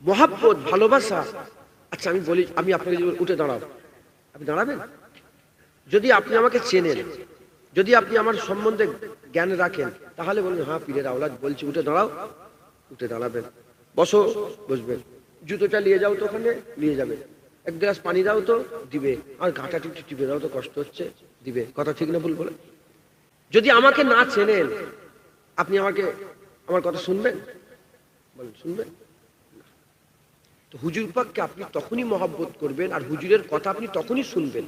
মহাব্বত, ভালোবাসা। আচ্ছা আমি বলি, আমি আপনাকে যদি উঠে দাঁড়াও, আপনি দাঁড়াবেন? যদি আপনি আমাকে চেনেন, যদি আপনি আমার সম্বন্ধে জ্ঞান রাখেন, তাহলে বলবেন হ্যাঁ পীরের আওলাদ বলছি উঠে দাঁড়াও, উঠে দাঁড়াবেন। বসো, বসবেন। জুতোটা নিয়ে যাও তো, ওখানে নিয়ে যাবে। এক গ্লাস পানি দাও তো, দিবে। আর গাঁটা টিপে দাও তো, কষ্ট হচ্ছে, দিবে। কথা ঠিক না ভুল বলে? যদি আমাকে না চেনেন, আপনি আমাকে আমার কথা শুনবেন? বলেন, শুনবেন? তো হুজুর পাককে আপনি তখনই মহব্বত করবেন, আর হুজুরের কথা আপনি তখনই শুনবেন।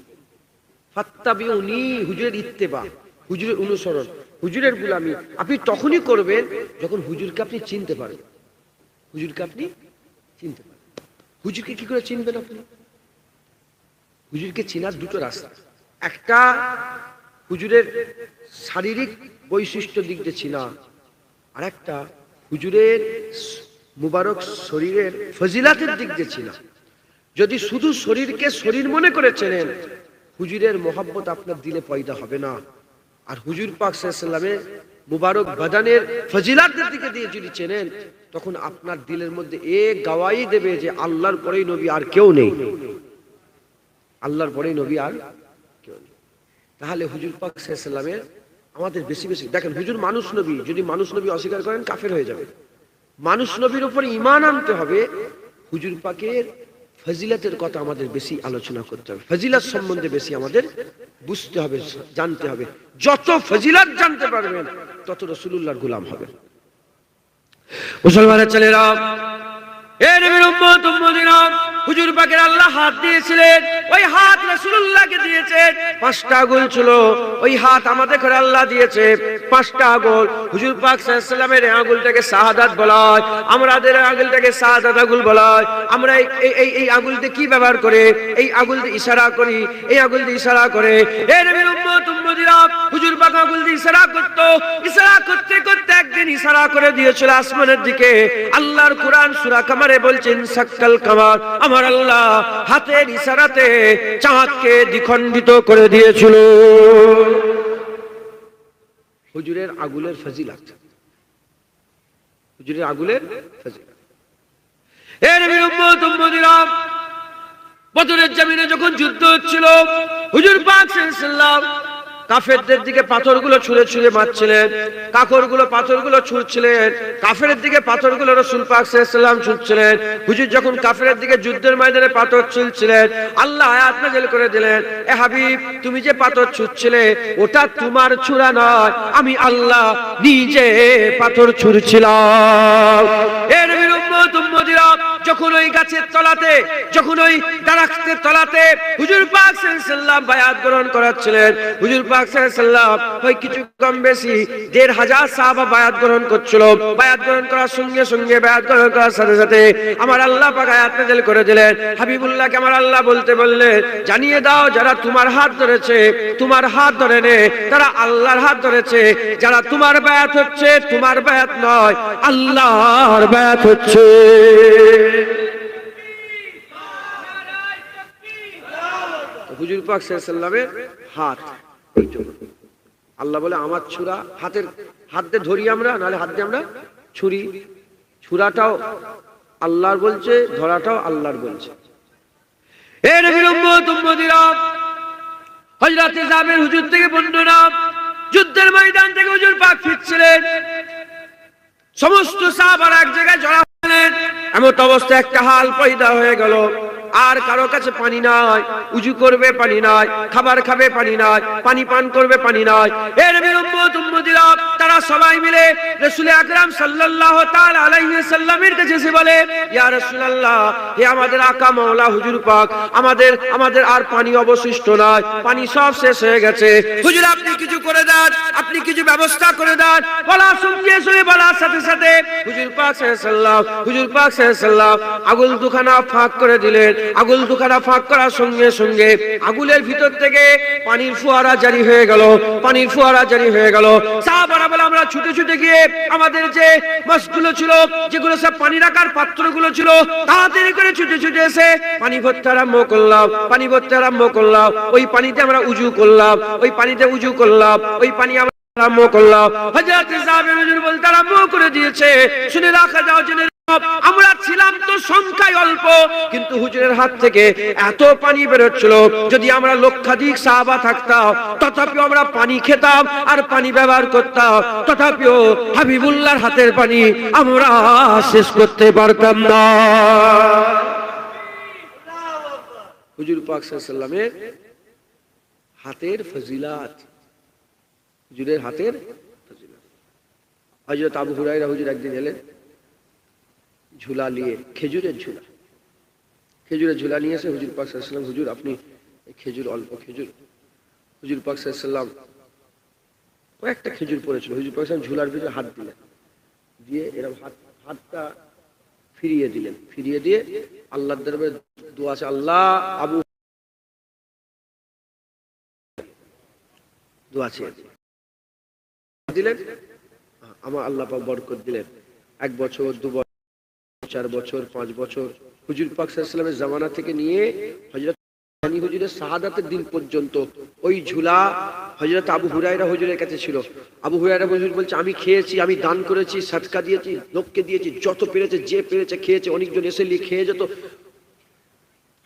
ফাত্তাবিউনি, হুজুরের ইত্তেবা, হুজুরের অনুসরণ, হুজুরের গুলামি আপনি তখনই করবেন যখন হুজুরকে আপনি চিনতে পারেন। হুজুরকে আপনি চিনতে পারেন। হুজুরকে কি করে চিনবেন আপনি? হুজুরকে চেনার দুটো রাস্তা। একটা হুজুরের শারীরিক বৈশিষ্ট্য দিক দিয়ে চিনা, আর একটা হুজুরের মুবারক শরীরের ফজিলাতের দিক দিয়ে চিনা। যদি শুধু শরীরকে শরীর মনে করে চেনেন, হুজুরের মোহাব্বত আপনার দিলে পয়দা হবে না। আর হুজুর পাক সাল্লাল্লাহু আলাইহি ওয়াসাল্লামের মুবারক বাদানের ফজিলাতের দিকে দিয়ে যদি চেনেন, তখন আপনার দিলের মধ্যে গাওয়াই দেবে যে আল্লাহর পরেই নবী আর কেউ নেই, আল্লাহর পরেই নবী আর কেউ নেই। তাহলে হুজুর পাক সাল্লাল্লাহু আলাইহি ওয়াসাল্লামের আমাদের বেশি বেশি দেখেন। হুজুর মানুষ নবী, যদি মানুষ নবী অস্বীকার করেন কাফের হয়ে যাবে। মানুষ নবীর উপর ঈমান আনতে হবে। হুজুর পাকের ফজিলতের কথা আমাদের বেশি আলোচনা করতে হবে, ফজিলত সম্বন্ধে বেশি আমাদের বুঝতে হবে, জানতে হবে। যত ফজিলত জানতে পারবেন তত রাসূলুল্লাহর গোলাম হবেন। মুসলমানের ছেলেরা, এ নবীর উম্মত উম্মতিরা, হুজুর পাকের আল্লাহ হাত দিয়েছিলেন, ওই হাত রাসূলুল্লাহকে দিয়েছেন। 5টা আঙ্গুল ছিল, ওই হাত আমাদের করে আল্লাহ দিয়েছে 5টা আঙ্গুল। হুজুর পাক সাল্লাল্লাহু আলাইহি ওয়াসাল্লামের আঙ্গুলটাকে শাহাদাত বলা হয়, আমাদের আঙ্গুলটাকে শাহাদাত আঙ্গুল বলা হয়। আমরা এই আঙ্গুল দিয়ে কি ব্যবহার করে? এই আঙ্গুল দিয়ে ইশারা করি, এই আঙ্গুল দিয়ে ইশারা করে। এ নবীর উম্মত উম্মতিরা, হুজুর পাক আঙ্গুল দিয়ে ইশারা করত, ইশারা করতে করতে একদিন ইশারা করে দিয়েছিল আসমানের দিকে। আল্লাহর কোরআন সূরা কামারে বলছেন সাক্কাল কামার, আমার আল্লাহ হাতের ইশারাতে চাঁদকে দ্বিখণ্ডিত করে দিয়েছিল। হুজুরের আঙ্গুলের ফজিলত, হুজুরের আঙ্গুলের ফজিলত। এ নবীর উম্মত উম্মতিরা, বদরের জমিনে যখন যুদ্ধ হচ্ছিল, হুজুর পাক সাল্লাল্লাহু আলাইহি ওয়াসাল্লাম কাফেরদের দিকে পাথরগুলো ছুঁড়ে ছুঁড়ে মারছিলেন, কাফরগুলো পাথরগুলো ছুঁড়ছিলেন, কাফেরের দিকে পাথরগুলো রাসূল পাক সাল্লাল্লাহু আলাইহি ওয়াসাল্লাম ছুঁড়ছিলেন। হুজুর যখন কাফেরের দিকে যুদ্ধের ময়দানে পাথর ছুঁড়ছিলেন, আল্লাহ আয়াত নাযিল করে দিলেন, এ হাবিব, তুমি যে পাথর ছুঁড়ছিলে ওটা তোমার ছুঁড়া নয়, আমি আল্লাহ নিজে পাথর ছুঁড়ছিলাম। এ নবীর উম্মত উম্মতিরা, যখন ওই গাছের তলাতে, যখন ওই দারাখতের তলাতে হুজুর পাক সাল্লাল্লাহু আলাইহি ওয়াসাল্লাম বায়াত গ্রহণ করাচ্ছিলেন, হুজুর পাক সাল্লাল্লাহু আলাইহি ওয়াসাল্লাম ওই কিছু কম বেশি 1500 সাহাবা বায়াত গ্রহণ করছিল। বায়াত গ্রহণ করার সঙ্গে সঙ্গে, বায়াত গ্রহণ করার সাথে সাথে আমার আল্লাহ পাক আয়াত নাযিল করে দিলেন। হাবিবুল্লাহকে আমার আল্লাহ বলতে বললেন, জানিয়ে দাও যারা তোমার হাত ধরেছে, তোমার হাত ধরে নে, তারা আল্লাহর হাত ধরেছে। যারা তোমার বায়াত হচ্ছে, তোমার বায়াত নয়, আল্লাহর বায়াত হচ্ছে। হুজুর পাক সাল্লাল্লাহু আলাইহি ওয়াসাল্লামের হাত এইটুকু। আল্লাহ বলে আমার ছুরা, হাতের হাত দিয়ে ধরি আমরা, নাহলে হাত দিয়ে আমরা ছুরি। ছুরাটাও আল্লাহর বলছে, ধরাটাও আল্লাহর বলছে। এ নবীর উম্মত উম্মতিরা, হযরত জাবের হুজুর থেকে বর্ণনা, যুদ্ধের ময়দান থেকে হুজুর পাক ফিরছিলেন, সমস্ত সাহাবারা এক জায়গায় জড়ো হলেন। এমন অবস্থায় একটা হাল পয়দা হয়ে গেল, আর কারো কাছে পানি নাই, উজু করবে পানি নাই, খাবার খাবে পানি নাই, পানি পান করবে পানি নাই। এ নবীর উম্মত উম্মতিরা, তারা সবাই মিলে রাসূল আকরাম সাল্লাল্লাহু তাআলা আলাইহি ওয়াসাল্লামের কাছে এসে বলে, ইয়া রাসূলুল্লাহ, হে আমাদের আকা মাওলা হুজুর পাক, আমাদের আর পানি অবশিষ্ট নাই, পানি সব শেষ হয়ে গেছে। হুজুর আপনি কিছু করে দেন, আপনি কিছু ব্যবস্থা করে দেন। বলা সঙ্গে সঙ্গে, বলার সাথে সাথে হুজুর পাক সাল্লাল্লাহু আলাইহি ওয়াসাল্লাম আগুল দুখানা ফাঁক করে দিলেন। আগুল দুখানা ফাঁক করার সঙ্গে সঙ্গে আগুলের ভিতর থেকে পানির ফোয়ারা জারি হয়ে গেল, পানির ফোয়ারা জারি হয়ে গেল। সাহাবারা বলে, আমরা ছুটে ছুটে গিয়ে আমাদের যে মাছগুলো ছিল, যেগুলো সব পানি রাখার পাত্রগুলো ছিল, তাড়াতাড়ি করে ছুটে ছুটে এসে পানি ভরতে আরম্ভ করলাম, পানি ভরতে আরম্ভ করলাম। ওই পানিতে আমরা উজু করলাম, ওই পানিতে উজু করলাম, ওই পানি আমরা আরম্ভ করলাম। হযরত জাবের হুজুর বলতে আরম্ভ করে দিয়েছে, শুনে রাখা যাও, জেনে আমরা ছিলাম তো সংখ্যায় অল্প, কিন্তু হুজুরের হাত থেকে এত পানি বেরোচ্ছিল, যদি আমরা লক্ষাধিক সাহাবা থাকতাম তথাপিও আমরা পানি খেতাম আর পানি ব্যবহার করতাম, তথাপিও হাবিবুল্লাহর হাতের পানি আমরা শেষ করতে পারতাম না। হুজুর পাক সাল্লাল্লাহু আলাইহি ওয়াসাল্লামের হাতের ফজিলাত, হুজুরের হাতের ফজিলাত। হযরত আবু হুরায়রা হুজুর একদিন এলেন ঝুলা নিয়ে, খেজুরের ঝুলা নিয়ে এসে হুজুর পাক সাল্লাল্লাহু আলাইহি ওয়াসাল্লাম, হুজুর আপনি খেজুর, অল্প খেজুর। হুজুর পাক সাল্লাল্লাহু আলাইহি ওয়াসাল্লাম কয়েকটা খেজুর পড়েছিল, হুজুর পাক সাল্লাল্লাহু আলাইহি ওয়াসাল্লাম ঝুলার ভিতরে হাত দিলেন, দিয়ে এরকম হাতটা ফিরিয়ে দিলেন, ফিরিয়ে দিয়ে আল্লাহর দরবারে দোয়া আছে, আল্লাহ আবু দোয়া চেয়ে দিলেন, আমার আল্লাহ পাক বরকত দিলেন। 1 বছর 2 বছর 4 বছর 5 বছর হুজুর পাক সাল্লাল্লাহু আলাইহি ওয়াসাল্লামের জামানা থেকে নিয়ে হযরত আলী হুজুরের শাহাদাতের দিন পর্যন্ত ওই ঝুলা হযরত আবু হুরায়রা হুজুরের কাছে ছিল। আবু হুরায়রা হুজুর বলছে, আমি খেয়েছি, আমি দান করেছি, সাদকা দিয়েছি, লোককে দিয়েছি, যত পেরেছে যে পেরেছে খেয়েছে, অনেকজন এসে নিয়ে খেয়ে যেত,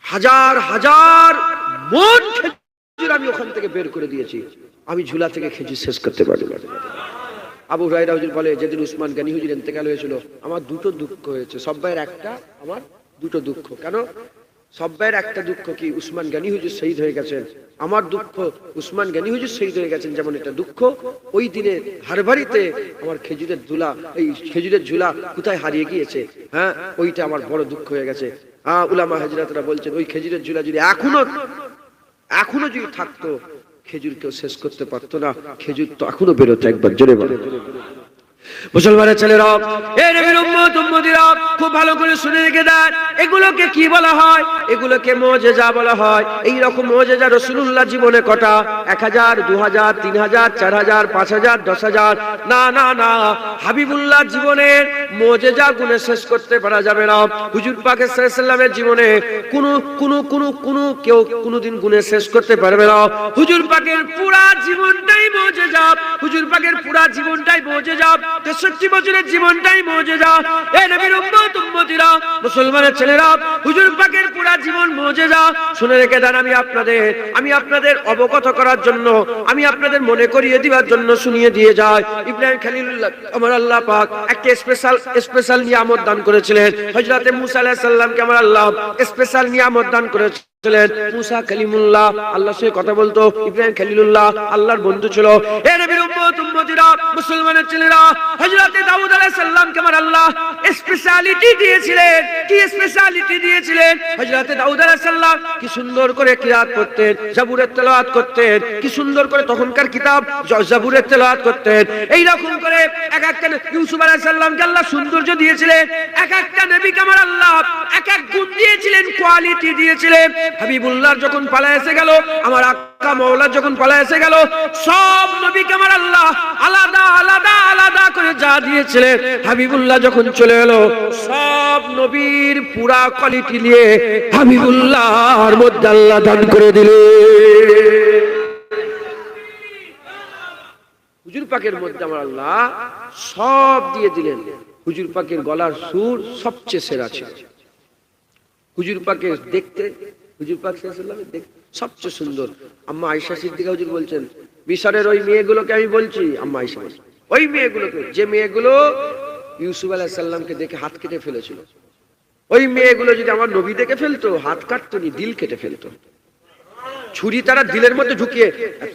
হাজার হাজার মন খেজুর আমি ওখান থেকে বের করে দিয়েছি, আমি ঝুলা থেকে খেজুর শেষ করতে পারি না। আবু হুরায়রা হুজুর বলে, যেদিন উসমান গনি হুজুর ইন্তেকাল হয়েছিল আমার 2টো দুঃখ হয়েছে, সব ভাইয়ের একটা, আমার 2টো দুঃখ। কেন? সব ভাইয়ের একটা দুঃখ কি, উসমান গনি হুজুর শহীদ হয়ে গেছেন, আমার দুঃখ উসমান গনি হুজুর শহীদ হয়ে গেছেন যেমন এটা দুঃখ, ওই দিনে হারবাড়িতে আমার খেজুরের ঝুলা, এই খেজুরের ঝুলা কোথায় হারিয়ে গিয়েছে, হ্যাঁ ওইটা আমার বড় দুঃখ হয়ে গেছে। উলামা হযরতরা বলছেন, ওই খেজুরের ঝুলা যদি এখনো যদি থাকতো, খেজুর কেউ শেষ করতে পারতো না, খেজুর তো এখনো বেরোতো। একবার জোরে বলে মুসলমানের ছেলেরা, এই নবীর উম্মত উম্মতিরা খুব ভালো করে শুনে রেখে দেন, এগুলোকে কি বলা হয়? এগুলোকে মুজিজা বলা হয়। এই রকম মুজিজা রাসূলুল্লাহ জীবনে কটা? 1000, 2000, 3000, 4000, 5000, 10000? না না না, হাবিবুল্লাহ জীবনের মুজিজা গুণে শেষ করতে পারা যাবে না। হুজুর পাক সাল্লাল্লাহু আলাইহি ওয়াসাল্লামের জীবনে কোনো কেউ কোনোদিন গুণে শেষ করতে পারবে না। হুজুর পাকের পুরা জীবনটাই মুজিজা, হুজুর পাকের পুরা জীবনটাই মুজিজা, 63 বছরের জীবনটাই মুজিজা। এই নবীর উম্মত উম্মতিরা, মুসলমানের ছেলেরা, হুজুর পাকের পুরা জীবন মুজিজা। শুনে রেখে দেন, আমি আপনাদের অবগত করার জন্য, আমি আপনাদের মনে করিয়ে দিবার জন্য শুনিয়ে দিয়ে যায়। ইব্রাহিম খলিলুল্লাহ আমার আল্লাহ পাক একটা স্পেশাল নিয়ামত দান করেছিলেন। হযরত মুসা আলাইহিস সালামকে আমার আল্লাহ স্পেশাল নিয়ামত দান করেছিলেন। মুসা কালিমুল্লাহ, আল্লাহর সাথে কথা বলতো। ইব্রাহিম খলিলুল্লাহ আল্লাহর বন্ধু ছিল। এই নবীর উম্মত উম্মতিরা, মুসলমানের ছেলেরা, হযরত দাউদ আলাইহিস সালামকে আমার আল্লাহ স্পেশালিটি দিয়েছিলেন। কি স্পেশালিটি দিয়েছিলেন? হযরত দাউদ আলাইহিস সালাম কি সুন্দর করে কিরাত করতেন, জাবুরের তেলাওয়াত করতেন, কি সুন্দর করে তখনকার কিতাব জাবুরের তেলাওয়াত করতেন। এই রকম করে এক একটা ইউসুফ আলাইহিস সালামকে আল্লাহ সৌন্দর্য দিয়েছিলেন, এক একটা নবীকে আমার আল্লাহ এক এক গুণ দিয়েছিলেন, কোয়ালিটি দিয়েছিলেন। হাবিবুল্লাহ যখন পালা এসে গেল, আমার আক্কা মাওলা যখন পালা এসে গেল, সব নবীকে আমার আল্লাহ আলাদা আলাদা আলাদা করে যা দিয়েছিলেন, হাবিবুল্লাহ যখন চলে এলো, সব নবীর পুরা কোয়ালিটি নিয়ে হাবিবুল্লাহর মধ্যে আল্লাহ দান করে দিলেন। হুজুর পাকের মধ্যে আমার আল্লাহ সব দিয়ে দিলেন। হুজুর পাকের গলার সুর সবচেয়ে সেরা ছিল। হুজুর পাকে দেখতে, হুজুর পাক সাল্লাল্লাহু আলাইহি ওয়াসাল্লাম দেখতে সবচেয়ে সুন্দর। আম্মা আয়েশা সিদ্দিকা হুজুর বলছেন, মিশরের ওই মেয়েগুলোকে আমি বলছি, আম্মা আয়েশা ওই মেয়েগুলোকে, যে মেয়েগুলো ইউসুফ আলাইহিস সালামকে দেখে হাত কেটে ফেলেছিল, ওই মেয়েগুলো যদি আমার নবী দেখে ফেলতো, হাত কাটতো নি, দিল কেটে ফেলতো। ছুরি তারা দিলের মধ্যে ঢুকিয়ে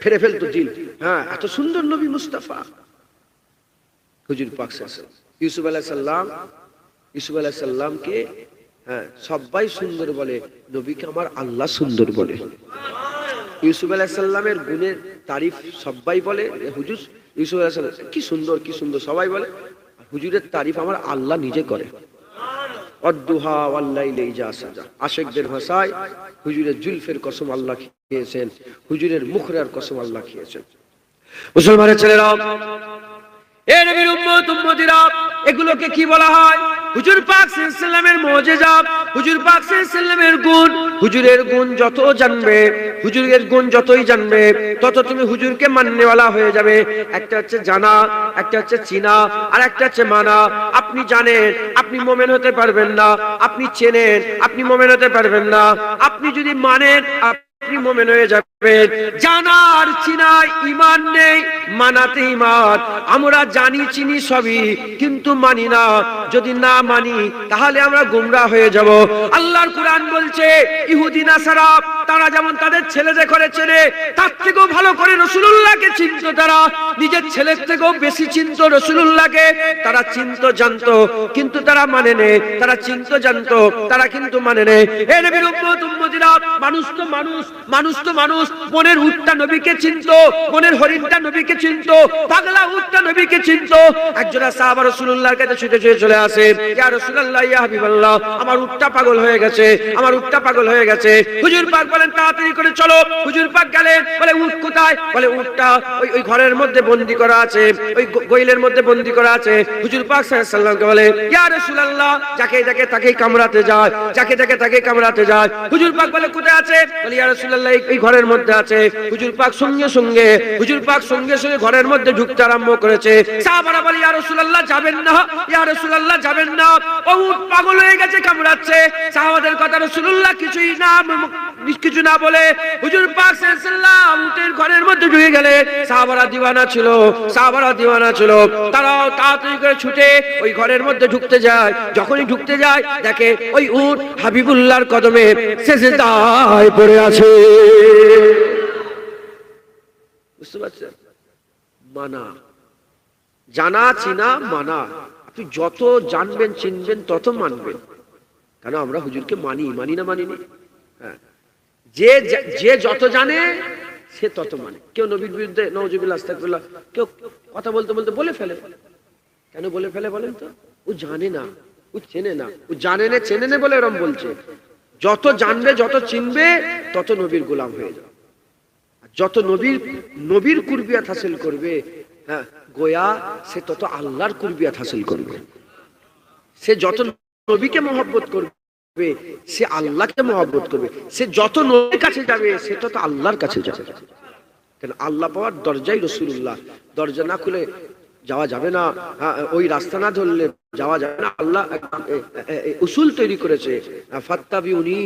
ফেরে ফেলতো দিল। হ্যাঁ, এত সুন্দর নবী মুস্তাফা হুজুর পাক সাল্লাল্লাহু আলাইহি ওয়াসাল্লাম। ইউসুফ আলাইহিস সালামকে হ্যাঁ সবাই সুন্দর বলে, নবীকে আমার আল্লাহ সুন্দর বলে। ইউসুফ আলাইহিস সালামের গুণের তারিফ সবাই বলে, হুজুর ইউসুফ আলাইহিস সালাম কি সুন্দর কি সুন্দর সবাই বলে। হুজুরের তারিফ আমার আল্লাহ নিজে করে। অদ্দুহা ওয়াল্লাইলি ইজা সাজা, আশিকদের ভাষায় হুজুরের জুলফের কসম আল্লাহ খেয়েছেন, হুজুরের মুখরের কসম আল্লাহ খেয়েছেন। মুসলমানের ছেলেরা, এ নবীর উম্মত উম্মতিরা, এগুলোকে কি বলা হয়? হুজুর পাক সাল্লাল্লাহু আলাইহি ওয়াসাল্লামের মুজিজা, হুজুর পাক সাল্লাল্লাহু আলাইহি ওয়াসাল্লামের গুণ। হুজুরের গুণ যত জানবে, হুজুরের গুণ যতই জানবে তত তুমি হুজুরকে মাননেওয়ালা হয়ে যাবে। একটা হচ্ছে জানা, একটা হচ্ছে চিনা, আর একটা হচ্ছে মানা। আপনি জানেন আপনি মুমিন হতে পারবেন না, আপনি চেনেন আপনি মুমিন হতে পারবেন না। আপনি যদি মানেন আপনি মুমিন হয়ে যাবেন। জানার চিনায় ঈমান নেই, মানাতে ঈমান। আমরা জানি চিনি সবই কিন্তু মানি না। যদি না মানি তাহলে আমরা গোমরাহ হয়ে যাব। আল্লাহর কুরআন বলছে ইহুদি নাসারা তারা যেমন তাদের ছেলেদের করে চেনে, তার থেকেও ভালো করে রাসূলুল্লাহকে চিনতো। তারা নিজের ছেলের থেকেও বেশি চিনতো রাসূলুল্লাহকে। তারা চিনতো জানতো কিন্তু তারা মানে নে। তারা চিনতো জানতো তারা কিন্তু মানে নে। হে নবীর উম্মত উম্মতিরা, মানুষ তো মানুষ, মানুষ তো মানুষ। বনের উটটা নবীকে চিনতো, বনের হরিণটা নবীকে চিনতো, পাগলা উটটা নবীকে চিনতো। একজন সাহাবা রাসূলুল্লাহর কাছে ছুটে ছুটে চলে আসে, ইয়া রাসূলুল্লাহ ইয়া হাবিবাল্লাহ, আমার উটটা পাগল হয়ে গেছে, আমার উটটা পাগল হয়ে গেছে। হুজুর পাক বলেন তাড়াতাড়ি করে চলো। হুজুর পাক গেলেন, বলে উট কোথায়? বলে উটটা ওই ঘরের মধ্যে বন্দী করা আছে, ওই গোইলের মধ্যে বন্দী করা আছে। হুজুর পাক সাল্লাল্লাহু আলাইহি ওয়াসাল্লামকে বলে ইয়া রাসূলুল্লাহ, যাকে দেখে তাকেই কামড়াতে যায়, যাকে দেখে তাকেই কামড়াতে যায়। হুজুর পাক বলে কোথায় আছে? বলে ইয়া রাসূলুল্লাহ এই ঘরের মধ্যে আছে। হুজুর পাক সঙ্গে সঙ্গে ঘরের মধ্যে ঢুকতে আরম্ভ করেছে। সাহাবারা বলে ইয়া রাসূলুল্লাহ যাবেন না, ইয়া রাসূলুল্লাহ যাবেন না, ও উট পাগল হয়ে গেছে, কামড়াচ্ছে। সাহাবাদের কথা রাসূলুল্লাহ কিছু না বলে হুজুর পাক সাল্লাল্লাহু আলাইহি ওয়াসাল্লাম উটের ঘরের মধ্যে ঢুকে গেলেন। সাহাবারা দিওয়ানা ছিল, সাহাবারা দিওয়ানা ছিল। তারাও তাড়াতাড়ি করে ছুটে ওই ঘরের মধ্যে ঢুকতে যায়। যখনই ঢুকতে যায় দেখে ওই উট হাবিবুল্লাহর কদমে সেজদায় পড়ে আছে। বুঝতে পারছেন? মানা, জানা চিনা মানা। আপনি যত জানবেন চিনবেন তত মানবেন। কেন আমরা হুজুরকে মানি, মানি না মানিনি? হ্যাঁ, যে যত জানে সে তত মানে। কেউ নবীর বিরুদ্ধে নাউজুবিল্লাহ আস্তাগফিরুল্লাহ কেউ কথা বলতে বলতে বলে ফেলে। কেন বলে ফেলে বলেন তো? ও জানে না, ও চেনে না। ও জানে না চেনে না বলে এরকম বলছে। যত জানবে যত চিনবে তত নবীর গোলাম হয়ে যাবে। যত নবীর কুরবিয়াত হাসিল করবে, হ্যাঁ, গোয়া সে তত আল্লাহর কুরবিয়াত হাসিল করবে। সে যত নবীকে মহব্বত করবে সে আল্লাহকে মহব্বত করবে। সে যত নবীর কাছে যাবে সে তত আল্লাহর কাছে যাবে। কেন? আল্লাহ পাওয়ার দরজাই রাসূলুল্লাহ। দরজা না খুলে যাওয়া যাবে না, ওই রাস্তা না ধরলে যাওয়া যাবে না। আল্লাহ উসুল তৈরি করেছে, ফাত্তাবিউনি,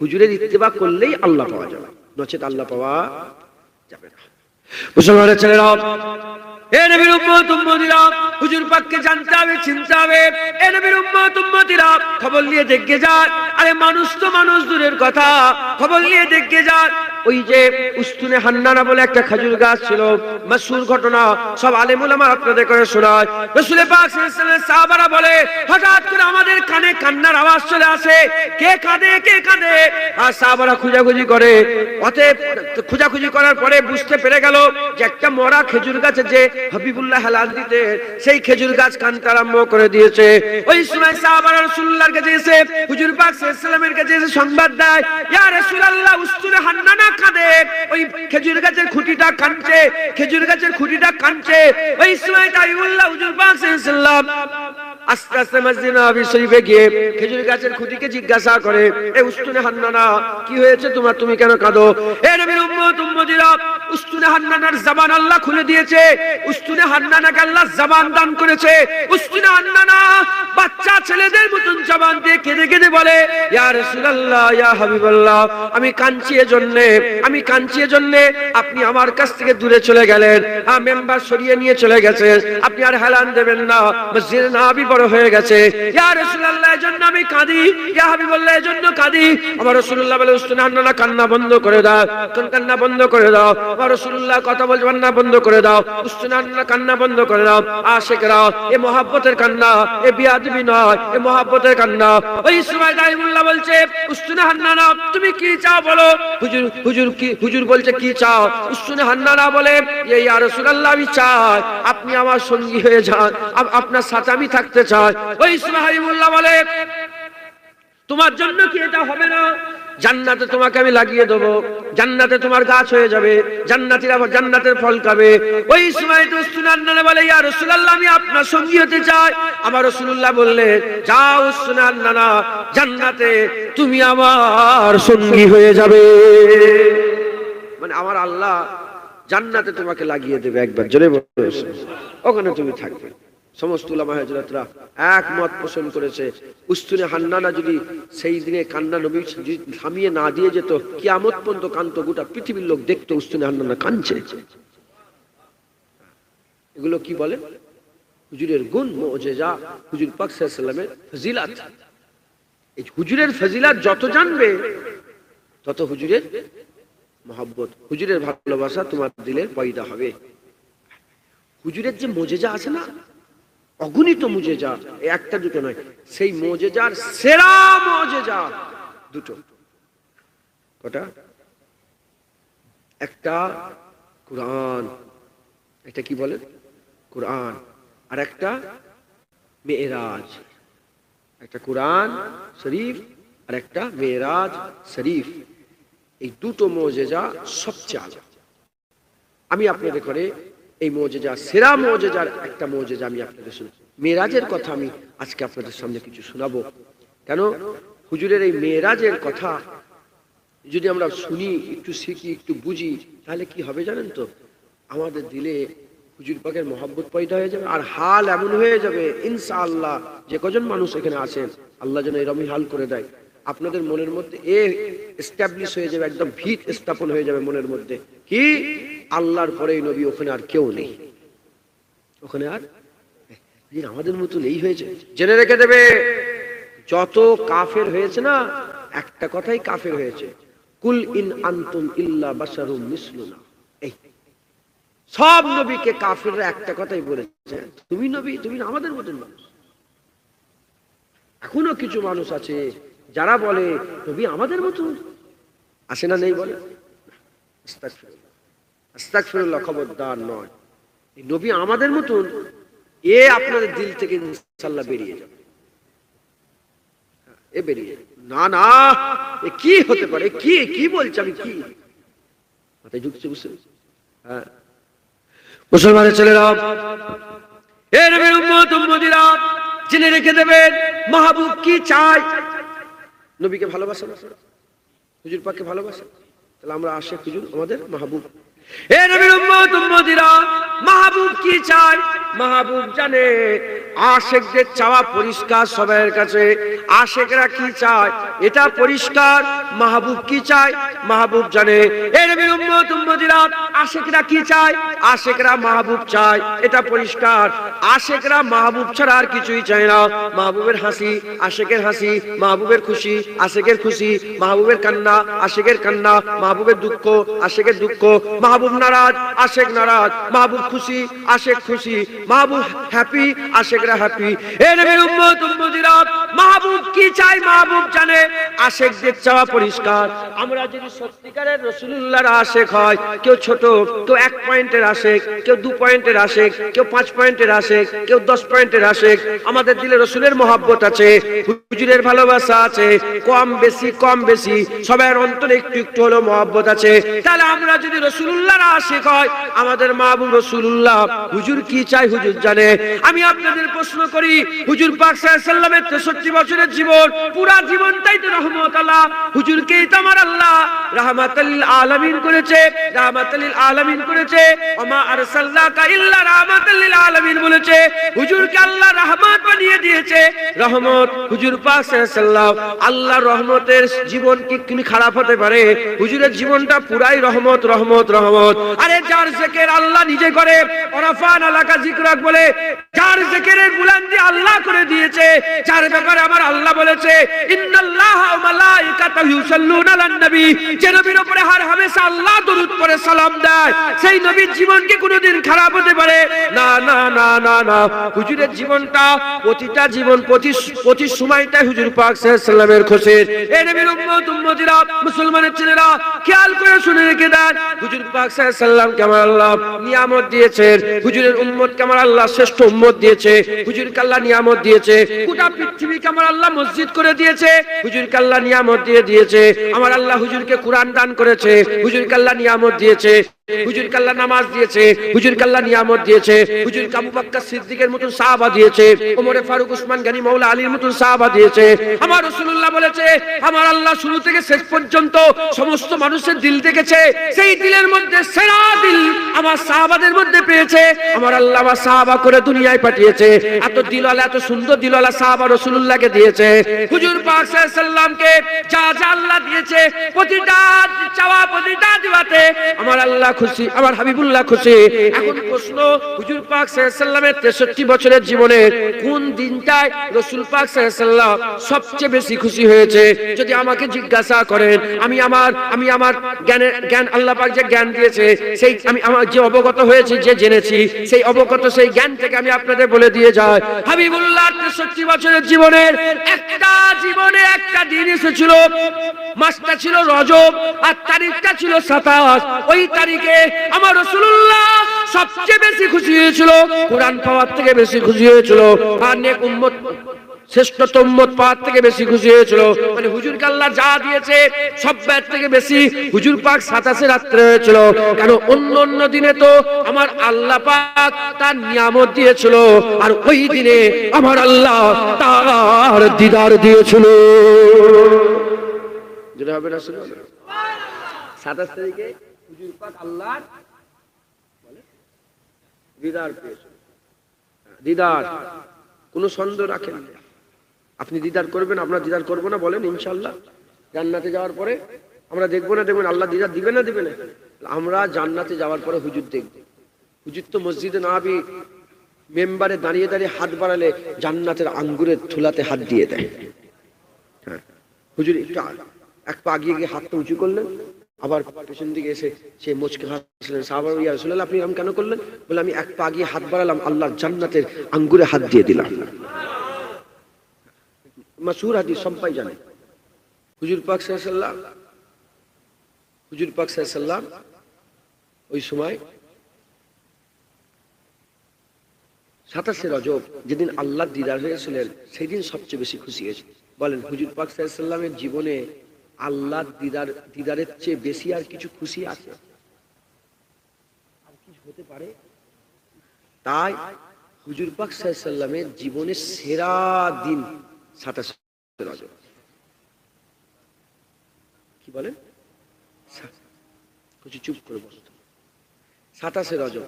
হুজুরের ইত্তেবা করলেই আল্লাহ পাওয়া যাবে, নচেত আল্লাহ পাওয়া যাবে না। মুসলমানের ছেলেরা, এ নবীর উম্মত উম্মতিরা, হুজুর পাককে জানতে হবে, চিনতে হবে। এ নবীর উম্মত উম্মতিরা, খবর নিয়ে দেখে যান। আরে মানুষ তো মানুষ দূরের কথা, খবর নিয়ে দেখে যান। ওই যে উস্তুনে হান্নানা বলে একটা খেজুর গাছ ছিল, মাশহুর ঘটনা, সব আলেম উলামা আপনাদের করে শোনায়। রাসূল পাক সাল্লাল্লাহু আলাইহি ওয়াসাল্লাম সাহাবারা বলে হঠাৎ করে আমাদের কানে কান্নার আওয়াজ চলে আসে। কে কাঁদে, কে কাঁদে? আর সাহাবারা খুঁজাখুঁজি করে। অতএব খুঁজাখুঁজি করার পরে বুঝতে পেরে গেল যে একটা মরা খেজুর গাছে যে হাবিবুল্লাহ হেলাল দিতে, সেই খেজুর গাছ কাঁদতে আরম্ভ করে দিয়েছে। ওই সময় সাহাবারা রাসূলুল্লাহর কাছে এসে হুজুর পাক সাল্লাল্লাহু আলাইহি ওয়াসাল্লামের কাছে এসে সংবাদ দেয়, ইয়া রাসূলুল্লাহ, উস্তুনে হান্নানা কাঁদে, ওই খেজুর গাছের খুঁটিটা কাঁদছে, খেজুর গাছের খুঁটিটা কাঁদছে। ওই সময় তাইবুল্লাহ হুজুর পাক সাল্লাল্লাহু আলাইহি ওয়াসাল্লাম আস্তে আস্তে মসজিদে নববী শরীফে গিয়ে খেজুর গাছের খুঁটিকে জিজ্ঞাসা করে, এ উস্তুনে হান্নানা, কি হয়েছে তোমার, তুমি কেন কাঁদো? এ নবীর উম্মত উম্মতিরা, উস্তুনে হান্নানার জবান আল্লাহ খুলে দিয়েছে। উস্তুনে হান্নানাকে আল্লাহ জবান দান করেছে। উস্তুনে হান্নানা বাচ্চা ছেলেদের মতন জবান দিয়ে কেঁদে কেঁদে বলে, ইয়া রাসূলুল্লাহ, ইয়া হাবিবাল্লাহ, আমি কাঁদছি এজন্য, আমি কাঁদছি এজন্য আপনি আমার কাছ থেকে দূরে চলে গেলেন, মেম্বার সরিয়ে নিয়ে চলে গেছে, আপনি আর হেলান দেবেন না, মসজিদে নববী বড় হয়ে গেছে। ইয়া রাসূলুল্লাহ, এজন্য আমি কাঁদি, ইয়া হাবিবাল্লাহ, এজন্য কাঁদি। আমার রাসূলুল্লাহ বলে, উস্তুনে হান্নানা, কান্না বন্ধ করে দাও, কান্না বন্ধ করে দাও। আমার রাসূলুল্লাহ কথা বলছে, কান্না বন্ধ করে দাও। উস্তুনে হান্নানা, কান্না বন্ধ করে দাও। আশিকরা, এ মহব্বতের কান্না, এ বিয়াদবি নয়, এ মহব্বতের কান্না। ওই সময় দাইমুল্লাহ বলছে, উস্তুনে হান্নানা, তুমি কি চাও বলো? হুজুর বলছে কি চাও? উস্তুনে হান্নানা বলে, ইয়া রাসূলুল্লাহ, আমি চাই আপনি আমার সঙ্গী হয়ে যান, আপনার সাথে আমি থাকতে চাই। ওই সময় হাবিবুল্লাহ বলে, তোমার জন্য কি এটা হবে না? জান্নাতে তোমাকে আমি লাগিয়ে দেবো, জান্নাতে তোমার গাছ হয়ে যাবে, জান্নাতীরা জান্নাতের ফল খাবে। ওই সময় তো উস্তুনে হান্নানা বলে, ইয়া রাসূলুল্লাহ, আমি আপনার সঙ্গী হতে চাই। আমার রাসূলুল্লাহ বললেন, যাও উস্তুনে হান্নানা, জান্নাতে তুমি আমার সঙ্গী হয়ে যাবে। আমার আল্লাহ জান্নাতে তোমাকে লাগিয়ে দেবে, একবার জোরে বলো, ওখানে তুমি থাকবে। সমস্ত উলামা হযরতরা একমত পোষণ করেছে, উস্তুনে হান্নানা যদি সেই দিনে কান্না নবী থামিয়ে না দিয়ে যেত, কিয়ামত পর্যন্ত কান্ত, গোটা পৃথিবীর লোক দেখতো উস্তুনে হান্নানা কাঁদছে। এগুলো কি বলে? হুজুরের গুণ, মুজিজা, হুজুর পাক সাল্লাল্লাহু আলাইহি ওয়াসাল্লামের ফজিলাত। এই হুজুরের ফজিলাত যত জানবে তত হুজুরের মহব্বত, হুজুরের ভালোবাসা তোমার দিলে পয়দা হবে। হুজুরের যে মুজিজা আছে না, অগণিত মুজিজা, একটা দুটো নয়, সেই মুজিজার সেরা মুজিজা দুটো। কটা? একটা কুরআন, এটা কি বলে? কুরআন। আর একটা মেরাজ। একটা কুরআন শরীফ আর একটা মেরাজ শরীফ। এই দুটো মুজিজা সবচেয়ে আলা। আমি আপনাদের করে এই মুজিজা, সেরা মুজিজার একটা মুজিজা আমি আপনাদের শুনছি। মেরাজের কথা আমি আজকে আপনাদের সামনে কিছু শোনাবো। কেন? হুজুরের এই মেরাজের কথা যদি আমরা শুনি, একটু শিখি, একটু বুঝি, তাহলে কি হবে জানেন তো? আমাদের দিলে হুজুর পাকের মহব্বত পয়দা হয়ে যাবে। আর হাল এমন হয়ে যাবে ইনশাআল্লাহ, যে কজন মানুষ এখানে আছেন আল্লাহ যেন এরকমই হাল করে দেয়, আপনাদের মনের মধ্যে এস্টাবলিশ হয়ে যাবে, একদম ভিত স্থাপন হয়ে যাবে মনের মধ্যে, কি আল্লাহর পরেই নবী, ওখানে আর কেউ নেই, ওখানে আর আমাদের মতন এই হয়েছে। জেনে রেখে দেবে, যত কাফের হয়েছে না, একটা কথাই কাফের হয়েছে, কুল ইন আনতুম ইল্লা বাশারুম মিসলুনা। এই সব নবীকে কাফেররা একটা কথাই বলেছে, তুমি নবী, তুমি আমাদের মতন মানুষ। এখনো কিছু মানুষ আছে যারা বলে নবী আমাদের মতন, আসে না? নেই বলে? আস্তাগফিরুল্লাহ, আস্তাগফিরুল্লাহ, খবরদার নয়। এই নবী আমাদের মতন, এ আপনাদের দিল থেকে ইনশাআল্লাহ বেরিয়ে যাবে, এ বেরিয়ে যাবে। না না, এ কি হতে পারে? কি কি বলছে? আমি কি মাথায় ঢুকছে? বুঝতে? হ্যাঁ, মুসলমানের ছেলেরা, এ নবীর উম্মত উম্মতিরা, জেনে রেখে দেবেন, মাহবুব কি চায়? নবীকে ভালোবাসা, হুজুর পাককে ভালোবাসা, তাহলে আমরা আশিক হুজুর, আমাদের মাহবুব। এ নবীর উম্মত উম্মতিরা, মাহবুব কি চায়? মাহবুব জানে। আশিকদের চাওয়া পরিষ্কার সবার কাছে। আশিকরা কি চায় এটা পরিষ্কার। মাহবুব কি চায় মাহবুব জানে। এ নবীর উম্মত উম্মতিরা, আশিকরা কি চায়? আশিকরা মাহবুব চায়, এটা পরিষ্কার। আশিকরা মাহবুব ছাড়া আর কিছুই চায় না। মাহবুবের হাসি আশিকের হাসি, মাহবুবের খুশি আশিকের খুশি, মাহবুবের কান্না আশিকের কান্না, মাহবুবের দুঃখ আশিকের দুঃখ, মাহবুব নারাজ আশিক নারাজ, মাহবুব খুশি আশিক খুশি, মাহবুব হ্যাপি আশিকরা হ্যাপি। এ নবীর উম্মত উম্মতিরা, মাহবুব কি চায় মাহবুব জানে। আশিকদের চাওয়া পরিষ্কার। আমরা যদি সত্যিকারের রাসূলুল্লাহর আশিক হয়, কেউ ছোট, কেউ 1 পয়েন্টের আশিক, কেউ 2 পয়েন্টের আশিক, কেউ 5 পয়েন্টের আশিক, কেউ 10 পয়েন্টের আশিক, আমাদের দিলে রাসূলের মহব্বত আছে, হুজুরের ভালোবাসা আছে, কম বেশি সবার অন্তরে একটু একটু হলো মহব্বত আছে। তাহলে আমরা যদি রাসূলুল্লাহর আশিক হয়, আমাদের মাহবুব রাসূলুল্লাহ, হুজুর কি চাই হুজুর জানে। আমি আপনাদের প্রশ্ন করি, হুজুর পাক সাল্লাল্লাহু আলাইহি ওয়াসাল্লামের 63 বছরের জীবন, পুরা জীবনটাই তো রহমত। আল্লাহ হুজুরকেই তো আমার আল্লাহ রাহমাতাল লিল আলামিন করেছে, রাহমাতাল লিল আলামিন করেছে। ওমা আরসালনাকা ইল্লা রাহমাতাল লিল আলামিন বলেছে। হুজুরকে আল্লাহ রহমত বানিয়ে দিয়েছে, রহমত। হুজুর পাক সাল্লাল্লাহু আলাইহি ওয়াসাল্লাম, আল্লাহর রহমতের জীবন কি খারাপ হতে পারে? হুজুরের জীবনটা পুরাই রহমত রহমত রহমত। আরে যার জিকির আল্লাহ নিজে করে, ওরাফান আলাকা যিকরাক বলে, যার জিকিরের বুলন্দি আল্লাহ করে দিয়েছে, যার ব্যাপারে আমার আল্লাহ বলেছে ইন্নাল্লাহা ওয়া মালাইকাতাহু ইউসাল্লুনা আলান নবী, যে নবীর উপরে হর হামেশা আল্লাহ দরুদ পড়ে সালাম দেয়, সেই নবীর জীবন কি কোনোদিন খারাপ হতে পারে? না না না না না। হুজুরের জীবনটা, প্রতিটা জীবন, প্রতি সময়টাই হুজুর পাক সাল্লাল্লাহু আলাইহি ওয়াসাল্লামের খুশির। এই নবীর উম্মত উম্মতিরা, মুসলমানের ছেলেরা, খেয়াল করে শুনে রেখে দেন, হুজুর পাক সাল্লাল্লাহু আলাইহি ওয়াসাল্লাম কেমন আল্লাহ নিয়ামত দিয়েছেন, হুজুরের উম্মত কেমন আল্লাহ শ্রেষ্ঠ উম্মত দিয়েছে, হুজুরকে আল্লাহ নিয়ামত দিয়েছে, গোটা পৃথিবী কেমন আল্লাহ মসজিদ করে দিয়েছে, হুজুরকে আল্লাহ নিয়ামত দিয়েছে। আমার আল্লাহ হুজুরকে কুরআন দান করেছে, হুজুরকে আল্লাহ নিয়ামত দিয়েছে। হুজুরকে আল্লাহ নামাজ দিয়েছে, হুজুরকে আল্লাহ নিয়ামত দিয়েছে, হুজুরকে আবু বকর সিদ্দিকের মতন সাহাবা দিয়েছে, ওমরে ফারুক উসমান গনি মাওলা আলীর মতন সাহাবা দিয়েছে। আমার রাসূলুল্লাহ বলেছে আমার আল্লাহ শুরু থেকে শেষ পর্যন্ত সমস্ত মানুষের দিল দেখেছে, সেই দিলের মধ্যে সেরা দিল আমার সাহাবাদের মধ্যে পেয়েছে। আমার আল্লাহ আমার সাহাবা করে দুনিয়ায় পাঠিয়েছে। এত দিলওয়ালা, এত সুন্দর দিলওয়ালা সাহাবা রাসূলুল্লাহকে দিয়েছে। হুজুর পাক সাল্লাল্লাহু আলাইহি সাল্লামকে যা যা আল্লাহ দিয়েছে প্রতিটা চাওয়া প্রতিটা দিওয়াতে আমার আল্লাহ খুশি, আমার হাবিবুল্লাহ খুশি। এখন প্রশ্ন, হুজুর পাক সাল্লাল্লাহু আলাইহি সাল্লামের 63 বছরের জীবনে কোন দিনটায় রাসূল পাক সাল্লাল্লাহু আলাইহি সাল্লাম সবচেয়ে বেশি খুশি হয়েছে? যদি আমাকে জিজ্ঞাসা করেন, আমি আমার জ্ঞান আল্লাহ পাক যে জ্ঞান দিয়েছে, সেই আমি আমার যে অবগত হয়েছে, যে জেনেছি, সেই অবগত সেই জ্ঞান থেকে আমি আপনাদের বলে দিয়ে যাই। হাবিবুল্লাহ 63 বছরের জীবনের একটা দিন এসেছিল, মাসটা ছিল রজব আর তারিখটা ছিল 27। ওই তারিখে আমার রাসূলুল্লাহ সবচেয়ে বেশি খুশি হয়েছিল, কোরআন পাওয়ার থেকে বেশি খুশি হয়েছিল, আর নেক উম্মত শ্রেষ্ঠতম উম্মত পাওয়ার থেকে বেশি খুশি হয়েছিল। মানে হুজুরকে আল্লাহ যা দিয়েছে সব থেকে বেশি হুজুর পাক 27 রাত্রে হয়েছিল। কেন অন্য দিনে তো আমার আল্লাহ পাক তার নিয়ামত দিয়েছিল, আর ওই দিনে আমার আল্লাহ তার দিদার দিয়েছিল। যেটা হবে না, 27 তারিখে হুজুর পাক আল্লাহর দিদার পেয়েছিল। দিদার কোনো সন্দেহ রাখেন না। আপনি দিদার করবেন, আমরা দিদার করবো না বলেন? ইনশাআল্লাহ জান্নাতে যাওয়ার পরে আমরা দেখবো না, দেখবেন আল্লাহ দিদার দিবে না দিবে না? আমরা জান্নাতে যাওয়ার পরে হুজুর দেখব। হুজুর তো মসজিদে নববী মেম্বারে দাঁড়িয়ে দাঁড়িয়ে হাত বাড়ালে জান্নাতের আঙ্গুরের থুলাতে হাত দিয়ে দেয়। হ্যাঁ, হুজুর একটু এক পা আগিয়ে গিয়ে হাতটা উঁচু করলেন, আবার পেছন দিকে এসে সে মুচকে হাসলেন। সাহাবারা, ইয়া রাসূলুল্লাহ আপনি এরকম কেন করলেন? বলে আমি এক পা আগিয়ে হাত বাড়ালাম, আল্লাহর জান্নাতের আঙ্গুরে হাত দিয়ে দিলাম। মাশহুর হাদিস সবাই জানে। হুজুর পাক সাল্লাল্লাহু আলাইহি সাল্লাম ওই সময় 27 রজব যেদিন আল্লাহ দিদার হয়েছিলেন, সেই দিন সবচেয়ে বেশি খুশি হয়েছে। বলেন হুজুর পাক সাল্লাল্লাহু আলাইহি সাল্লামের জীবনে আল্লাহর দিদারের চেয়ে বেশি আর কিছু খুশি আছে? আর কিছু হতে পারে? তাই হুজুর পাক সাল্লাল্লাহু আলাইহি সাল্লামের জীবনের সেরা দিন 27 রজব। কি বলেন? কিছু চুপ করে বসতো। 27 রজব,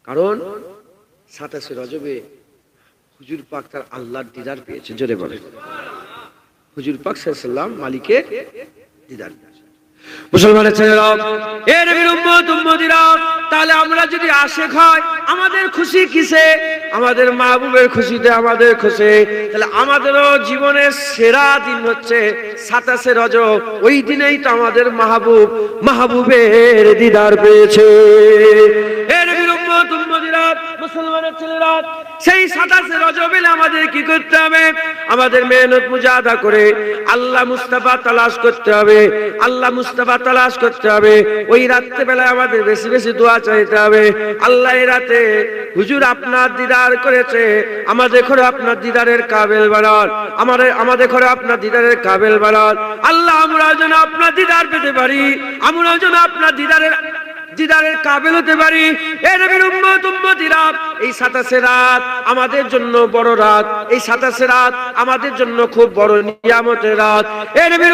কারণ 27 রজবে হুজুর পাক তার আল্লাহর দিদার পেয়েছে। জোরে বলেন হুজুর পাক সাল্লাল্লাহু আলাইহি সাল্লাম মালিকের দিদার। মুসলমানের ছেলেরা, এ নবীর উম্মতিরা, তাহলে আমরা যদি আশিক হয় আমাদের খুশি কিসে? আমাদের মাহবুবের খুশিতে আমাদের খুশি। তাহলে আমাদেরও জীবনের সেরা দিন হচ্ছে 27 রজব। ওই দিনেই তো আমাদের মাহবুবের দিদার পেয়েছে। এ নবীর উম্মতিরা, মুসলমানের ছেলেরা, সেই 27 রজবে আমাদের কি করতে হবে? আমাদের মেহনত মুজাহাদা করে আল্লাহ মুস্তাফা তালাশ করতে হবে, আল্লাহ মুস্তাফা তালাশ করতে হবে। ওই রাত্রে বেলায় আমাদের বেশি বেশি দোয়া চাইতে হবে। আল্লাহ এই রাতে হুজুর আপনার দিদার করেছে, আমাদের ঘরে আপনার দিদারের কাবিল বানান, আমাদের ঘরে আপনার দিদারের কাবিল বানান। আল্লাহ আমরা যেন আপনার দিদার পেতে পারি, আমরা যেন আপনার দিদারের কাবিল হতে পারি। এ নবীর উম্মতিরা, এই 27 রাত আমাদের জন্য বড় রাত, এই 27 রাত আমাদের জন্য খুব বড় নিয়ামতের রাত। এ নবীর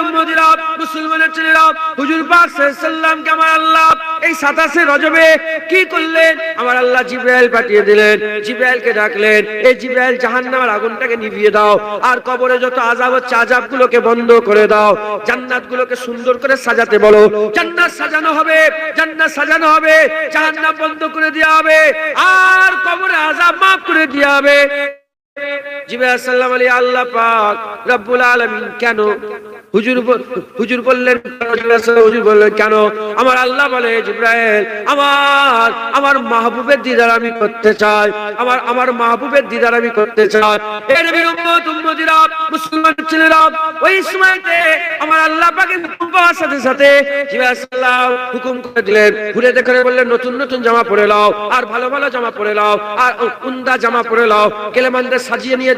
উম্মতিরা, মুসলমানের ছেলেরা, হুজুর পাক সাল্লাল্লাহু আলাইহি সাল্লামকে আমার আল্লাহ এই 27 রজবে কি করলেন? আমার আল্লাহ জিবরাইল পাঠিয়ে দিলেন। জিবরাইলকে ডাকলেন, এই জিবরাইল জাহান্নামের আগুনটাকে নিভিয়ে দাও, আর কবরে যত আযাব হচ্ছে আযাবগুলোকে বন্ধ করে দাও, জান্নাতগুলোকে সুন্দর করে সাজাতে বলো। জান্নাত সাজানো হবে, জান্নাত সাজানো হবে, জাহান্নাম বন্ধ করে দেওয়া হবে, আর কবরে আযাব maaf করে দেওয়া হবে। জিবরাইল সাল্লাল্লাহু আলাইহি আল্লাহ পাক রব্বুল আলামিন কেন? হুজুর বললেন, হুজুর বললেন কেন? আমার আল্লাহ বলে, জিবরাইল আমার মাহবুবের দিদার আমি করতে চাই, আমার মাহবুবের দিদার আমি করতে চাই। এ নবীর উম্মতিরা, মুসলমান ছেলেরা, ওই সময়তে আমার আল্লাহ পাকের হুকুম পাওয়ার সাথে সাথে জিবরাইল সাল্লাল্লাহু হুকুম করে দিলেন, ঘুরে দেখে বললেন নতুন নতুন জামা পরে নাও, আর ভালো ভালো জামা পরে নাও, আর উন্দা জামা পরে নাও, গেলেমানদের সাজিয়ে নিয়ে